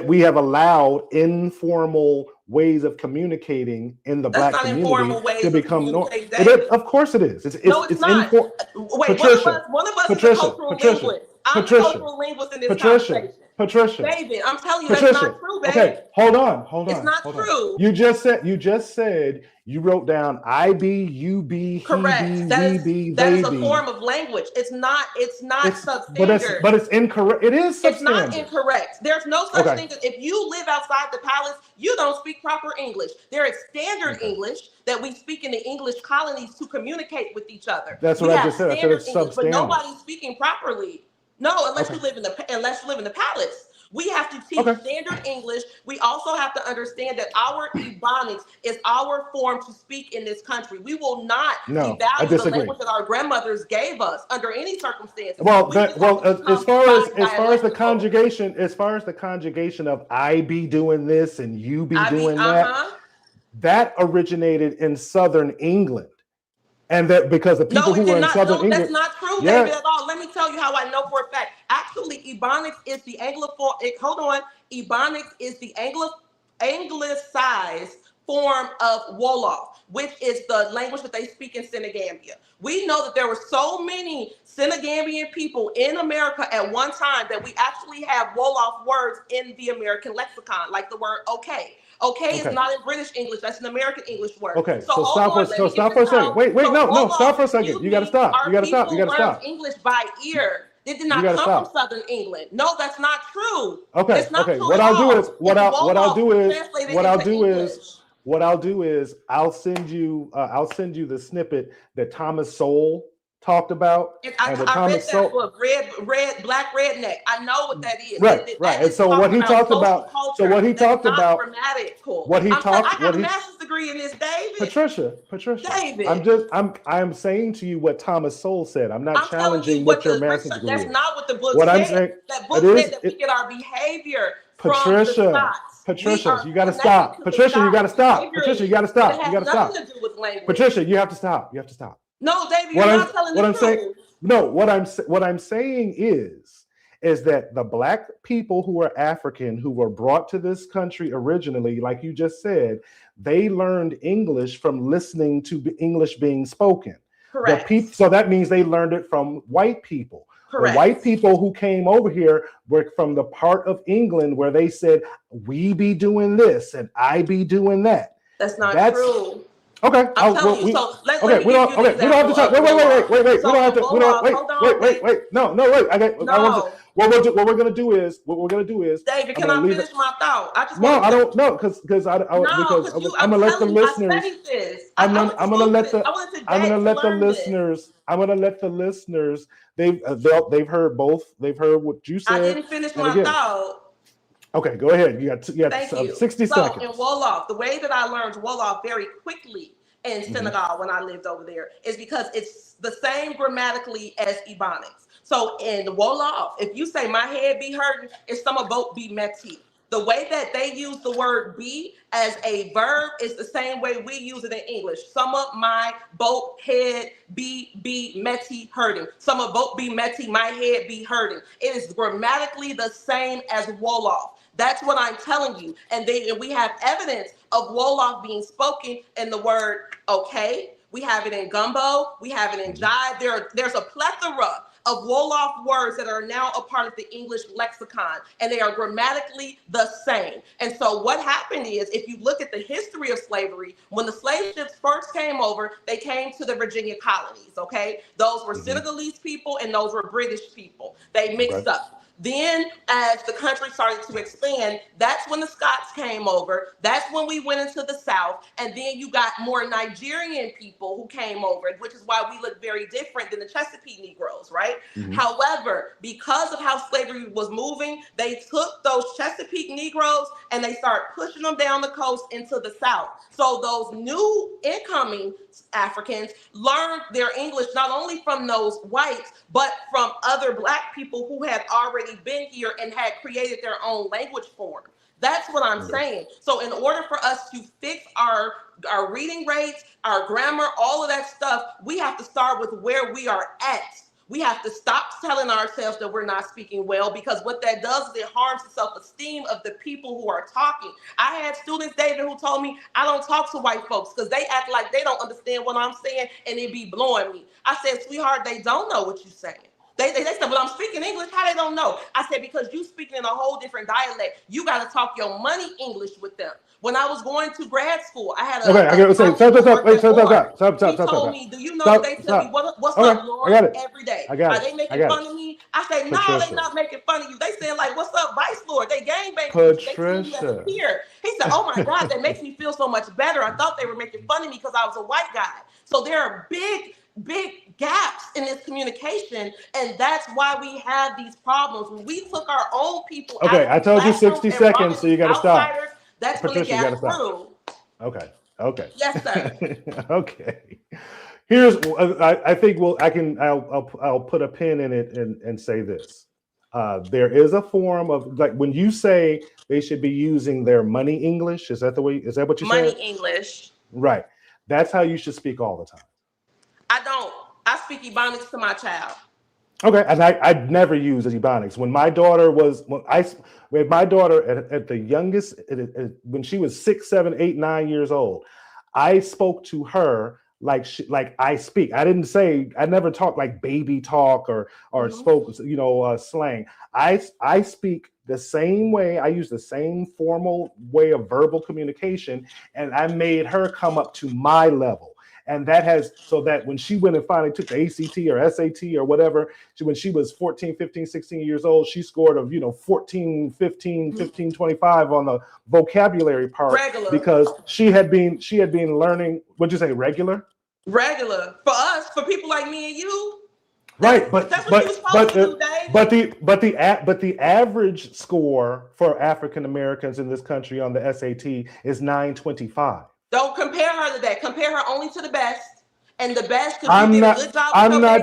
we have allowed informal ways of communicating in the Black community to become normal. Of course it is. It's not. Wait, one of us is a cultural linguist. I'm a cultural linguist in this conversation. Patricia, David, I'm telling you, that's not true, baby. Okay, hold on. It's not true. You just said you wrote down I be, you be, correct. He be, that we be, that they is a be. form of language. It's not substandard. But it's incorrect. It is substandard. It's not incorrect. There's no such thing as, if you live outside the palace, you don't speak proper English. There is standard English that we speak in the English colonies to communicate with each other. That's what I just said. I said it's substandard. But nobody's speaking properly. No, unless you live in the palace. We have to teach standard English. We also have to understand that our Ebonics is our form to speak in this country. We will not devalue the language that our grandmothers gave us under any circumstances. As far as the conjugation of I be doing this and you be doing that originated in Southern England. And that because the people who were in Southern England. That's not true, David, at all. Let me tell you how I know for a fact. Actually, Ebonics is the Ebonics is the anglicized form of Wolof, which is the language that they speak in Senegambia. We know that there were so many Senegambian people in America at one time that we actually have Wolof words in the American lexicon, like the word okay. Okay is not in British English. That's an American English word. Okay, so stop for a second. Wait, no, stop for a second. You got to stop. You got to stop. English by ear. It did not come from Southern England. No, that's not true. Okay, it's not true What I'll do is I'll send you the snippet that Thomas Sowell talked about. I read that book, Black Redneck. I know what that is. Right. And so what he talked about. So what he talked about. Grammatical. What he talked. I got a master's degree in this, David. Patricia. David. I'm saying to you what Thomas Sowell said. I'm not challenging what your master's degree is. That's not what the book said. I'm saying. That book said that we get our behavior from the Scots. Patricia, you got to stop. Patricia, you got to stop. Patricia, you got to stop. You got to stop. Nothing to do with language. Patricia, you have to stop. No, David, you're not telling the truth. No, what I'm saying is that the black people who are African, who were brought to this country originally, like you just said, they learned English from listening to English being spoken. Correct. So that means they learned it from white people. Correct. The white people who came over here were from the part of England where they said, we be doing this and I be doing that. That's not true. Okay. I'm telling you. So let me we don't have to talk. Wait. We don't have to. Wait. No. Wait. No. What we're gonna do is. David, can I finish my thought? I don't know because I'm gonna let the listeners. I'm gonna let the listeners. They've heard both. They've heard what you said. I didn't finish my thought. Okay, go ahead. You got 60 seconds. So in Wolof, the way that I learned Wolof very quickly in Senegal when I lived over there is because it's the same grammatically as Ebonics. So in Wolof, if you say my head be hurting, it's some of both be meti. The way that they use the word be as a verb is the same way we use it in English. Some of my both head be meti hurting. Some of both be meti, my head be hurting. It is grammatically the same as Wolof. That's what I'm telling you. And we have evidence of Wolof being spoken in the word okay. We have it in gumbo. We have it in jive. There's a plethora of Wolof words that are now a part of the English lexicon, and they are grammatically the same. And so what happened is, if you look at the history of slavery, when the slave ships first came over, they came to the Virginia colonies, okay? Those were Senegalese people and those were British people. They mixed up. Then as the country started to expand, that's when the Scots came over. That's when we went into the South. And then you got more Nigerian people who came over, which is why we look very different than the Chesapeake Negroes, right? However, because of how slavery was moving, they took those Chesapeake Negroes and they started pushing them down the coast into the South. So those new incoming Africans learned their English not only from those whites, but from other Black people who had already been here and had created their own language form. That's what I'm saying. So in order for us to fix our reading rates, our grammar, all of that stuff, we have to start with where we are at. We have to stop telling ourselves that we're not speaking well, because what that does is it harms the self-esteem of the people who are talking. I had students, David, who told me I don't talk to white folks because they act like they don't understand what I'm saying and it be blowing me. I said, sweetheart, they don't know what you're saying. They said, well, I'm speaking English. How they don't know? I said, because you speaking in a whole different dialect. You got to talk your money English with them. When I was going to grad school, I had a... Okay, I got to say, stop. He told me, do you know they tell me, what's up, Lord, every day? Are they making fun of me? I said, no, they not making fun of you. They saying like, what's up, Vice Lord? They gangbang. Patricia. He said, oh my God, that makes me feel so much better. I thought they were making fun of me because I was a white guy. So there are big gaps in this communication, and that's why we have these problems. When we took our own people out of I told you 60 seconds, so you got to stop. That's Patricia, when the gap grew. Okay. Yes, sir. Okay. Here's, I think I'll put a pin in it and say this. There is a form of, like, when you say they should be using their money English, is that what you said? Money English. Right. That's how you should speak all the time. I don't. I speak Ebonics to my child. Okay, and I'd never use Ebonics. When my daughter at the youngest, when she was 6, 7, 8, 9 years old, I spoke to her like I speak. I never talked like baby talk or spoke, slang. I speak the same way. I use the same formal way of verbal communication, and I made her come up to my level. And that has, so that when she went and finally took the ACT or SAT or whatever, when she was 14, 15, 16 years old, she scored 14, 15, 15, 25 on the vocabulary part. Regular. Because she had been learning, what'd you say, regular? Regular. For us, for people like me and you. Right, that's what you was supposed to do, Dave. But the average score for African Americans in this country on the SAT is 925. Don't compare her to that. Compare her only to the best, and the best could do a good job.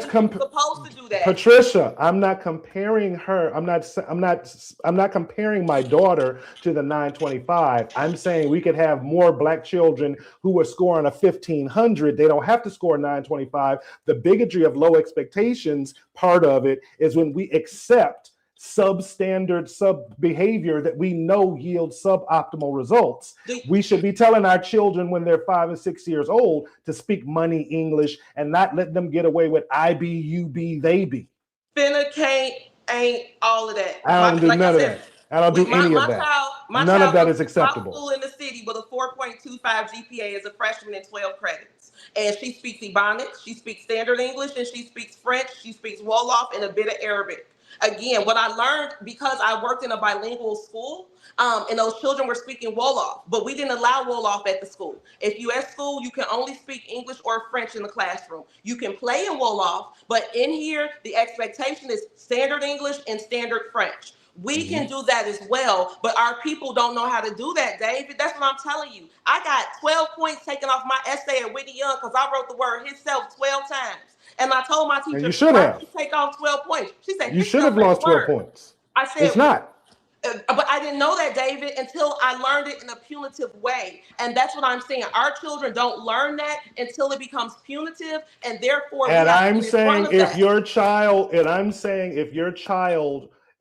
Supposed to do do that. Patricia, I'm not comparing her. I'm not comparing my daughter to the 925. I'm saying we could have more black children who are scoring a 1500. They don't have to score 925. The bigotry of low expectations part of it is when we accept substandard, sub behavior that we know yields suboptimal results. We should be telling our children when they're 5 and 6 years old to speak money English and not let them get away with I be, you be, they be. Finna, can't, ain't, all of that. I don't do none of that. I don't do any of that. None of that is acceptable. School in the city with a 4.25 GPA as a freshman in 12 credits. And she speaks Ebonics, she speaks Standard English, and she speaks French, she speaks Wolof and a bit of Arabic. Again, what I learned because I worked in a bilingual school, and those children were speaking Wolof, but we didn't allow Wolof at the school. If you at school, you can only speak English or French in the classroom. You can play in Wolof, but in here, the expectation is Standard English and Standard French. We can do that as well, but our people don't know how to do that, David. That's what I'm telling you. I got 12 points taken off my essay at Whitney Young because I wrote the word himself 12 times. And I told my teacher, you should have. Take off 12 points. She said, you should have lost 12 points. I said, it's not. But I didn't know that, David, until I learned it in a punitive way. And that's what I'm saying. Our children don't learn that until it becomes punitive. And therefore, and I'm saying if your child,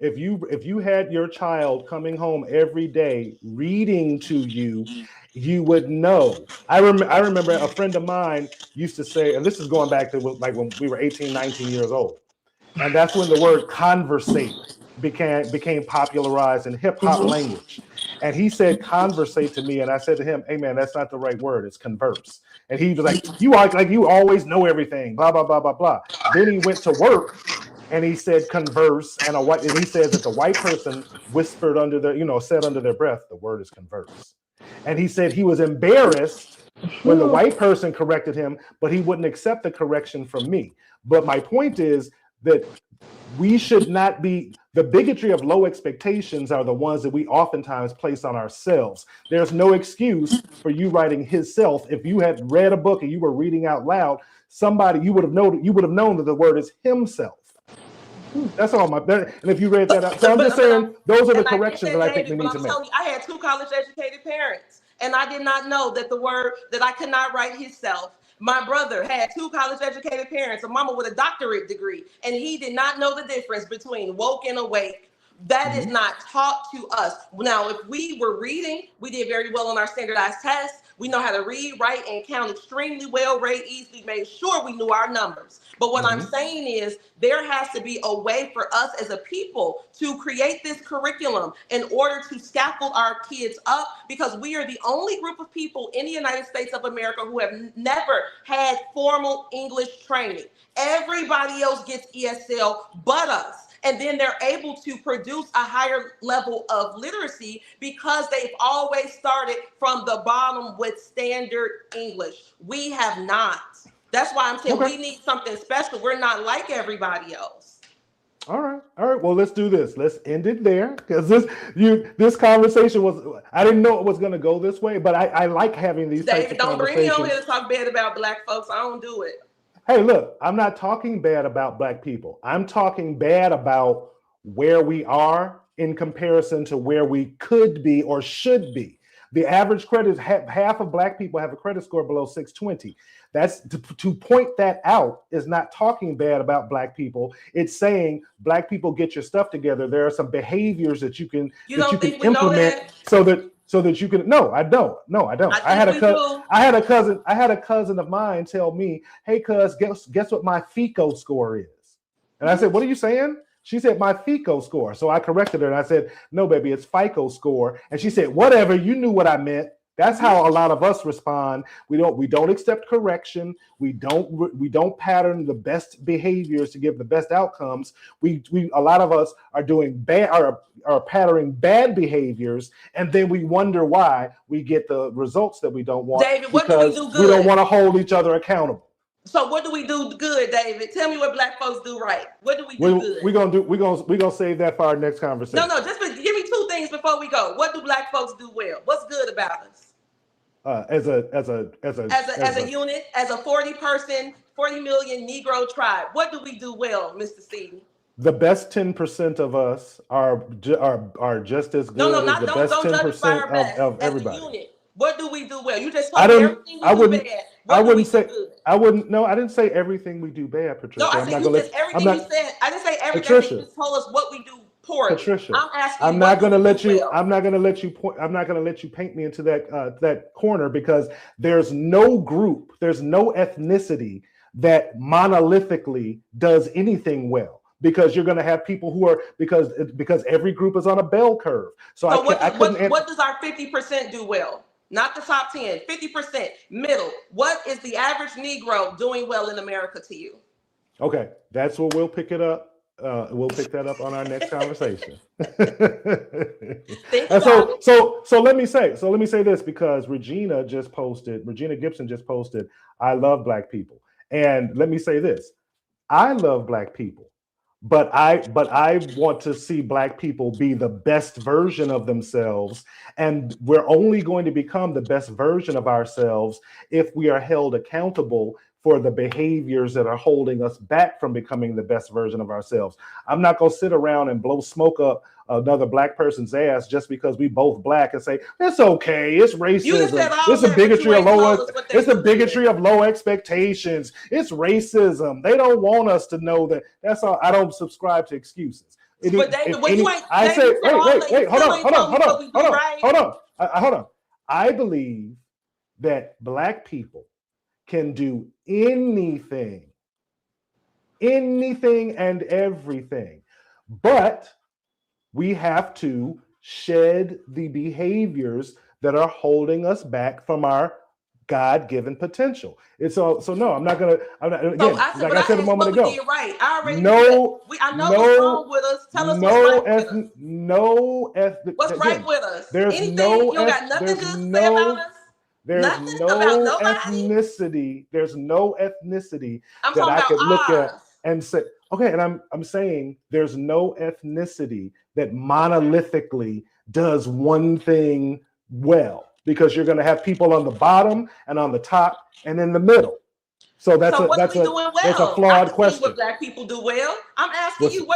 if you had your child coming home every day reading to you, you would know. I remember a friend of mine used to say, and this is going back to like when we were 18, 19 years old. And that's when the word conversate became popularized in hip hop language. And he said conversate to me. And I said to him, hey man, that's not the right word. It's converse. And he was like, you act like you always know everything, blah, blah, blah, blah, blah. Then he went to work and he said converse. And he said that the white person whispered under said under their breath, the word is converse. And he said he was embarrassed when the white person corrected him, but he wouldn't accept the correction from me. But my point is that we should not be, the bigotry of low expectations are the ones that we oftentimes place on ourselves. There's no excuse for you writing his self. If you had read a book and you were reading out loud, you would have known that the word is himself. That's all and if you read that out, so I'm just saying those are the corrections that I think we need to make. I had 2 college-educated parents, and I did not know that the word that I could not write himself. My brother had 2 college-educated parents, a mama with a doctorate degree, and he did not know the difference between woke and awake. That is not taught to us. Now, if we were reading, we did very well on our standardized tests. We know how to read, write, and count extremely well. Ray Easley made sure we knew our numbers. But what I'm saying is there has to be a way for us as a people to create this curriculum in order to scaffold our kids up, because we are the only group of people in the United States of America who have never had formal English training. Everybody else gets ESL but us. And then they're able to produce a higher level of literacy because they've always started from the bottom with standard English. We have not. That's why I'm saying we need something special. We're not like everybody else. All right. Well, let's do this. Let's end it there, because this conversation was, I didn't know it was going to go this way, but I like having these types of conversations. David, don't bring me on here to talk bad about Black folks. I don't do it. Hey, look, I'm not talking bad about Black people. I'm talking bad about where we are in comparison to where we could be or should be. The average credit, half of Black people have a credit score below 620. That's to point that out is not talking bad about Black people. It's saying Black people, get your stuff together. There are some behaviors that you can implement so that you can. No, I don't. I had a cousin of mine tell me, "Hey, cuz, guess what my FICO score is?" And I said, "What are you saying?" She said, "My FICO score." So I corrected her and I said, "No, baby, it's FICO score." And she said, "Whatever, you knew what I meant." That's how a lot of us respond. We don't accept correction. We don't pattern the best behaviors to give the best outcomes. A lot of us are doing bad, are patterning bad behaviors, and then we wonder why we get the results that we don't want. David, what do we do good? We don't want to hold each other accountable. So what do we do good, David? Tell me what Black folks do right. What do we do good? We're gonna save that for our next conversation. No, just give me 2 things before we go. What do Black folks do well? What's good about us? As a unit, as a 40-person million Negro tribe. What do we do well, Mr. Seaton? The best 10% of us are just as good as the best 10% of everybody. As a unit, what do we do well? You just told me everything we do bad. I wouldn't say. I wouldn't. No, I didn't say everything we do bad, Patricia. No, I said you said everything you said. I didn't say everything. Patricia, You just told us what we do poorly. Patricia, I'm asking. I'm not going to let you. I'm not going to let you. I'm not going to let you paint me into that corner, because there's no group, there's no ethnicity that monolithically does anything well. Because you're going to have people who are because every group is on a bell curve. So what does our 50% do well? Not the top 10, 50% middle. What is the average Negro doing well in America to you? Okay, that's where we'll pick it up. We'll pick that up on our next conversation. So let me say this, because Regina Gibson just posted, I love Black people. And let me say this, I love Black people. But I want to see Black people be the best version of themselves. And we're only going to become the best version of ourselves if we are held accountable for the behaviors that are holding us back from becoming the best version of ourselves. I'm not going to sit around and blow smoke up another Black person's ass just because we both Black and say, it's okay, it's racism, it's a bigotry of low expectations, it's racism. They don't want us to know that. That's all. I don't subscribe to excuses. Hold on. I believe that Black people can do anything and everything, but we have to shed the behaviors that are holding us back from our God-given potential. It's so no, I'm not gonna. Again, like I said a moment ago. Right. I already know what's wrong with us. Tell us what's right with us. What's right with us? There's anything? No. You got nothing to say about us. There's nothing no ethnicity. There's no ethnicity that I could look at and say, okay, and I'm saying there's no ethnicity that monolithically does one thing well, because you're going to have people on the bottom and on the top and in the middle. So that's a flawed question. What Black people do well? I'm asking you,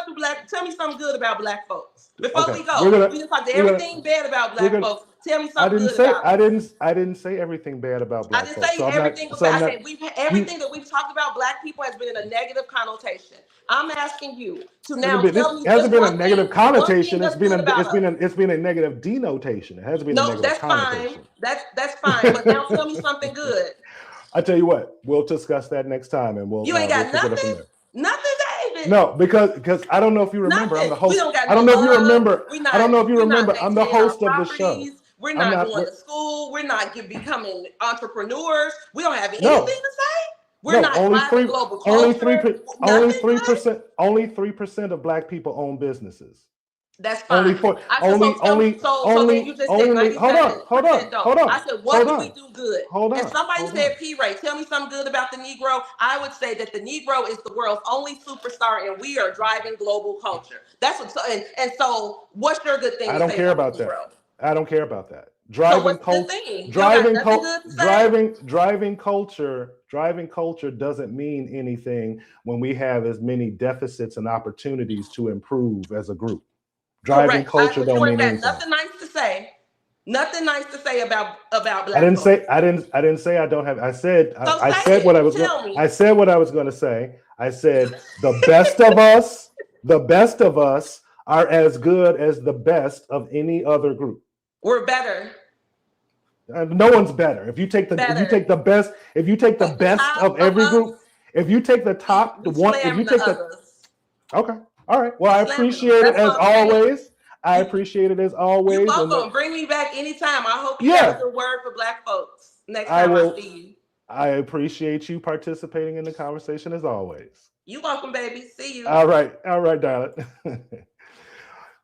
tell me something good about Black folks. Before we go, we can talk to everything bad about Black folks. Tell me something good about them. I didn't say everything bad about Black folks. I didn't say everything. Everything that we've talked about Black people has been in a negative connotation. I'm asking you to now tell me. It hasn't been a negative connotation. It's been a negative denotation. It hasn't been a negative connotation. That's fine. But now tell me something good. I tell you what, we'll discuss that next time, and you ain't got nothing. Nothing, David. No, because I don't know if you remember. I'm the host. I don't know if you remember. I'm the host of the show. We're not going to school. We're not becoming entrepreneurs. We don't have anything to say. We're not driving global culture. Only 3% of Black people own businesses. That's fine. Hold on. I said, what do we do good? If somebody said, P Rae, tell me something good about the Negro, I would say that the Negro is the world's only superstar, and we are driving global culture. That's what. And so, what's your good thing? I don't care about that. I don't care about that. Driving culture doesn't mean anything when we have as many deficits and opportunities to improve as a group. Driving culture don't mean anything. Nothing nice to say. Nothing nice to say about Black. I didn't say I don't have. I said what I was going to say. I said the best of us are as good as the best of any other group. We're better. No one's better. If you take the best of every group, if you take the top, okay. All right. Well, I appreciate it as always. You're welcome. Bring me back anytime. I hope you have a word for Black folks next time I see you. I appreciate you participating in the conversation as always. You're welcome, baby. See you. All right, darling.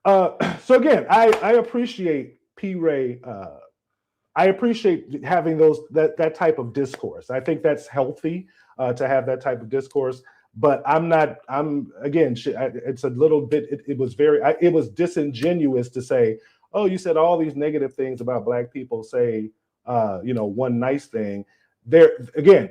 So again, I appreciate P Rae. I appreciate having that type of discourse. I think that's healthy to have that type of discourse. But it's a little bit, it was disingenuous to say, oh, you said all these negative things about Black people, say, one nice thing. There, again,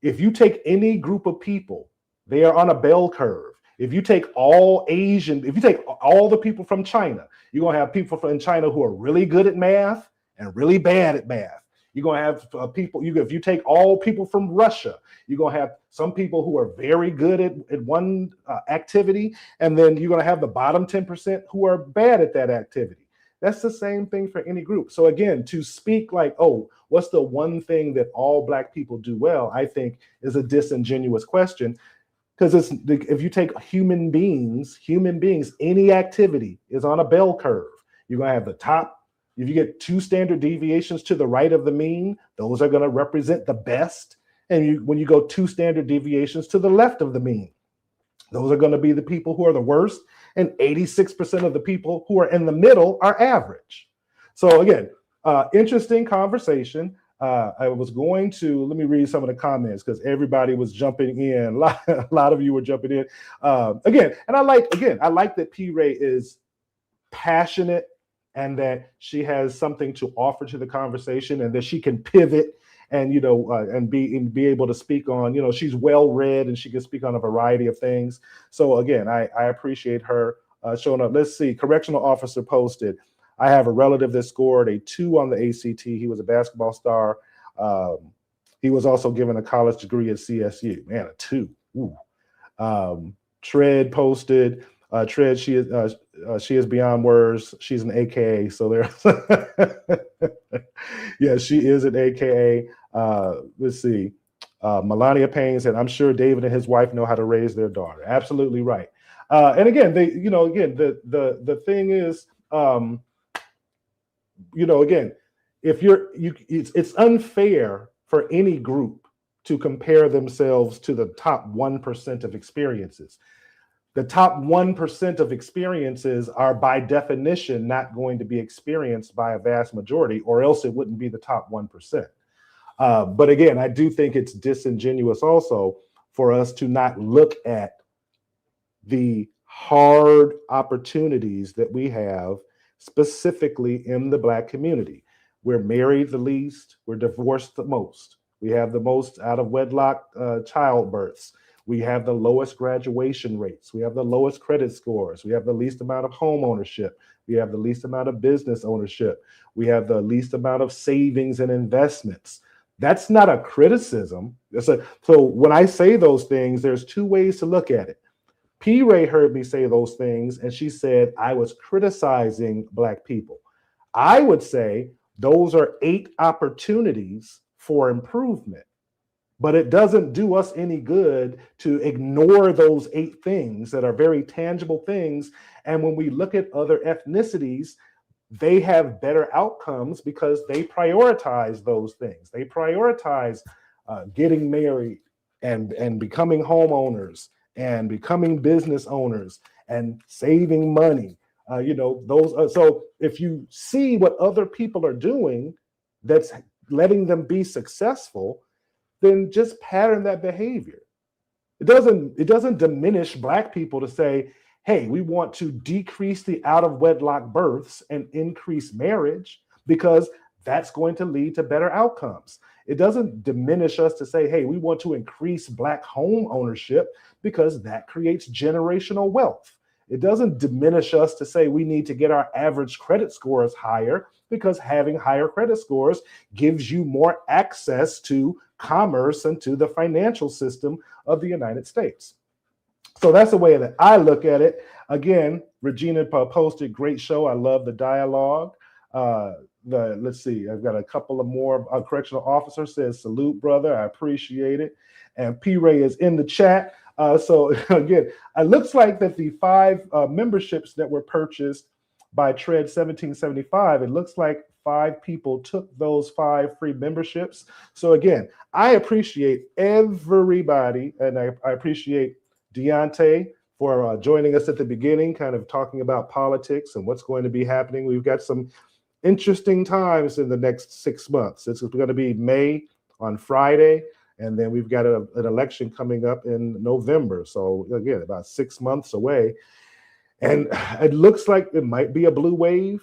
if you take any group of people, they are on a bell curve. If you take all Asian, if you take all the people from China, you're going to have people from China who are really good at math and really bad at math. You're going to have people, if you take all people from Russia, you're going to have some people who are very good at one activity, and then you're going to have the bottom 10% who are bad at that activity. That's the same thing for any group. So again, to speak like, oh, what's the one thing that all Black people do well, I think is a disingenuous question. Because if you take human beings, any activity is on a bell curve. You're going to have the top. If you get 2 standard deviations to the right of the mean, those are going to represent the best. And when you go 2 standard deviations to the left of the mean, those are going to be the people who are the worst. And 86% of the people who are in the middle are average. So again, interesting conversation. I was going to, let me read some of the comments because everybody was jumping in. A lot of you were jumping in. Again, I like that P Rae is passionate and that she has something to offer to the conversation and that she can pivot and, and be able to speak on, she's well read and she can speak on a variety of things. So again, I appreciate her showing up. Let's see, correctional officer posted, I have a relative that scored a 2 on the ACT. He was a basketball star. He was also given a college degree at CSU. Man, a 2. Ooh. Tread posted, Tread, she is beyond words. She's an AKA. So there, yeah, she is an AKA. Let's see. Melania Payne said, I'm sure David and his wife know how to raise their daughter. Absolutely right. And again, the thing is, again, it's unfair for any group to compare themselves to the top 1% of experiences. The top 1% of experiences are by definition not going to be experienced by a vast majority, or else it wouldn't be the top 1%. But again, I do think it's disingenuous also for us to not look at the hard opportunities that we have specifically in the Black community. We're married the least, we're divorced the most. We have the most out of wedlock childbirths. We have the lowest graduation rates. We have the lowest credit scores. We have the least amount of home ownership. We have the least amount of business ownership. We have the least amount of savings and investments. That's not a criticism. So when I say those things, there's 2 ways to look at it. P Rae heard me say those things, and she said I was criticizing Black people. I would say those are 8 opportunities for improvement. But it doesn't do us any good to ignore those 8 things that are very tangible things. And when we look at other ethnicities, they have better outcomes because they prioritize those things. They prioritize getting married and becoming homeowners and becoming business owners and saving money. So if you see what other people are doing that's letting them be successful, then just pattern that behavior. It doesn't diminish Black people to say, hey, we want to decrease the out of wedlock births and increase marriage because that's going to lead to better outcomes. It doesn't diminish us to say, hey, we want to increase Black home ownership because that creates generational wealth. It doesn't diminish us to say we need to get our average credit scores higher because having higher credit scores gives you more access to commerce and to the financial system of the United States. So that's the way that I look at it. Again, Regina posted, great show. I love the dialogue. Let's see, I've got a couple of more. Correctional officer says, salute, brother. I appreciate it. And P Rae is in the chat. So again, it looks like that the 5 memberships that were purchased by Tread 1775, it looks like 5 people took those 5 free memberships. So again, I appreciate everybody, and I appreciate Diante for joining us at the beginning, kind of talking about politics and what's going to be happening. We've got some interesting times in the next 6 months. It's going to be May on Friday, and then we've got an election coming up in November. So again, about 6 months away. And it looks like it might be a blue wave.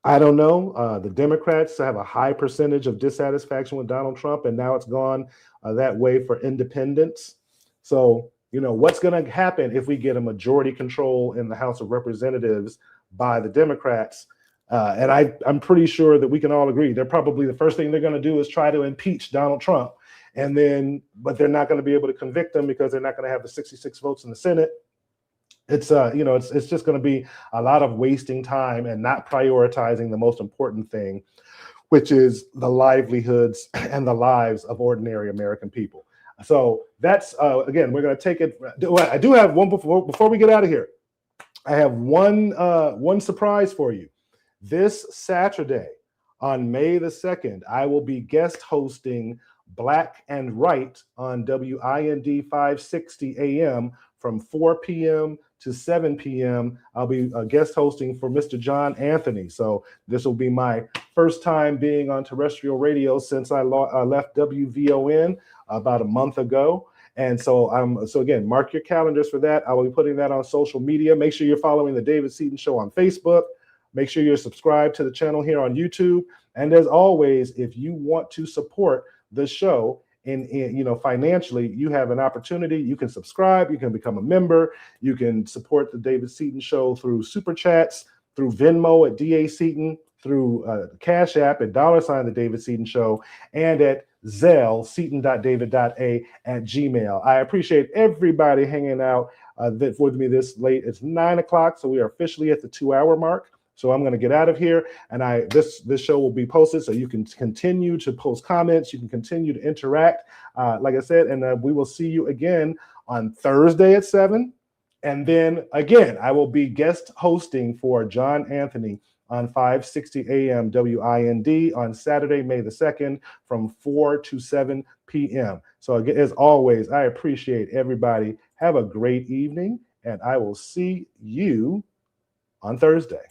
I don't know. The Democrats have a high percentage of dissatisfaction with Donald Trump, and now it's gone that way for independents. So, what's going to happen if we get a majority control in the House of Representatives by the Democrats? And I'm pretty sure that we can all agree they're probably the first thing they're going to do is try to impeach Donald Trump. But they're not going to be able to convict him because they're not going to have the 66 votes in the Senate. It's just going to be a lot of wasting time and not prioritizing the most important thing, which is the livelihoods and the lives of ordinary American people. So that's again, we're going to take it. I do have one before we get out of here. I have one surprise for you. This Saturday on May the 2nd, I will be guest hosting Black and Right on WIND 560 AM from 4 p.m. to 7 p.m. I'll be guest hosting for Mr. John Anthony. So this will be my first time being on terrestrial radio since I left WVON about a month ago. And so again, mark your calendars for that. I will be putting that on social media. Make sure you're following the David Seaton Show on Facebook. Make sure you're subscribed to the channel here on YouTube. And as always, if you want to support the show financially, you have an opportunity. You can subscribe, you can become a member, you can support the David Seaton Show through Super Chats, through Venmo at DA Seaton, through Cash App at $ the David Seaton Show, and at Zelle, seaton.david.a@gmail. I appreciate everybody hanging out with me this late. It's 9 o'clock, so we are officially at the 2-hour mark. So I'm going to get out of here, and this show will be posted, so you can continue to post comments, you can continue to interact, like I said, and we will see you again on Thursday at 7, and then again I will be guest hosting for John Anthony on 560 AM WIND on Saturday, May the 2nd, from 4 to 7 p.m. So as always, I appreciate everybody. Have a great evening, and I will see you on Thursday.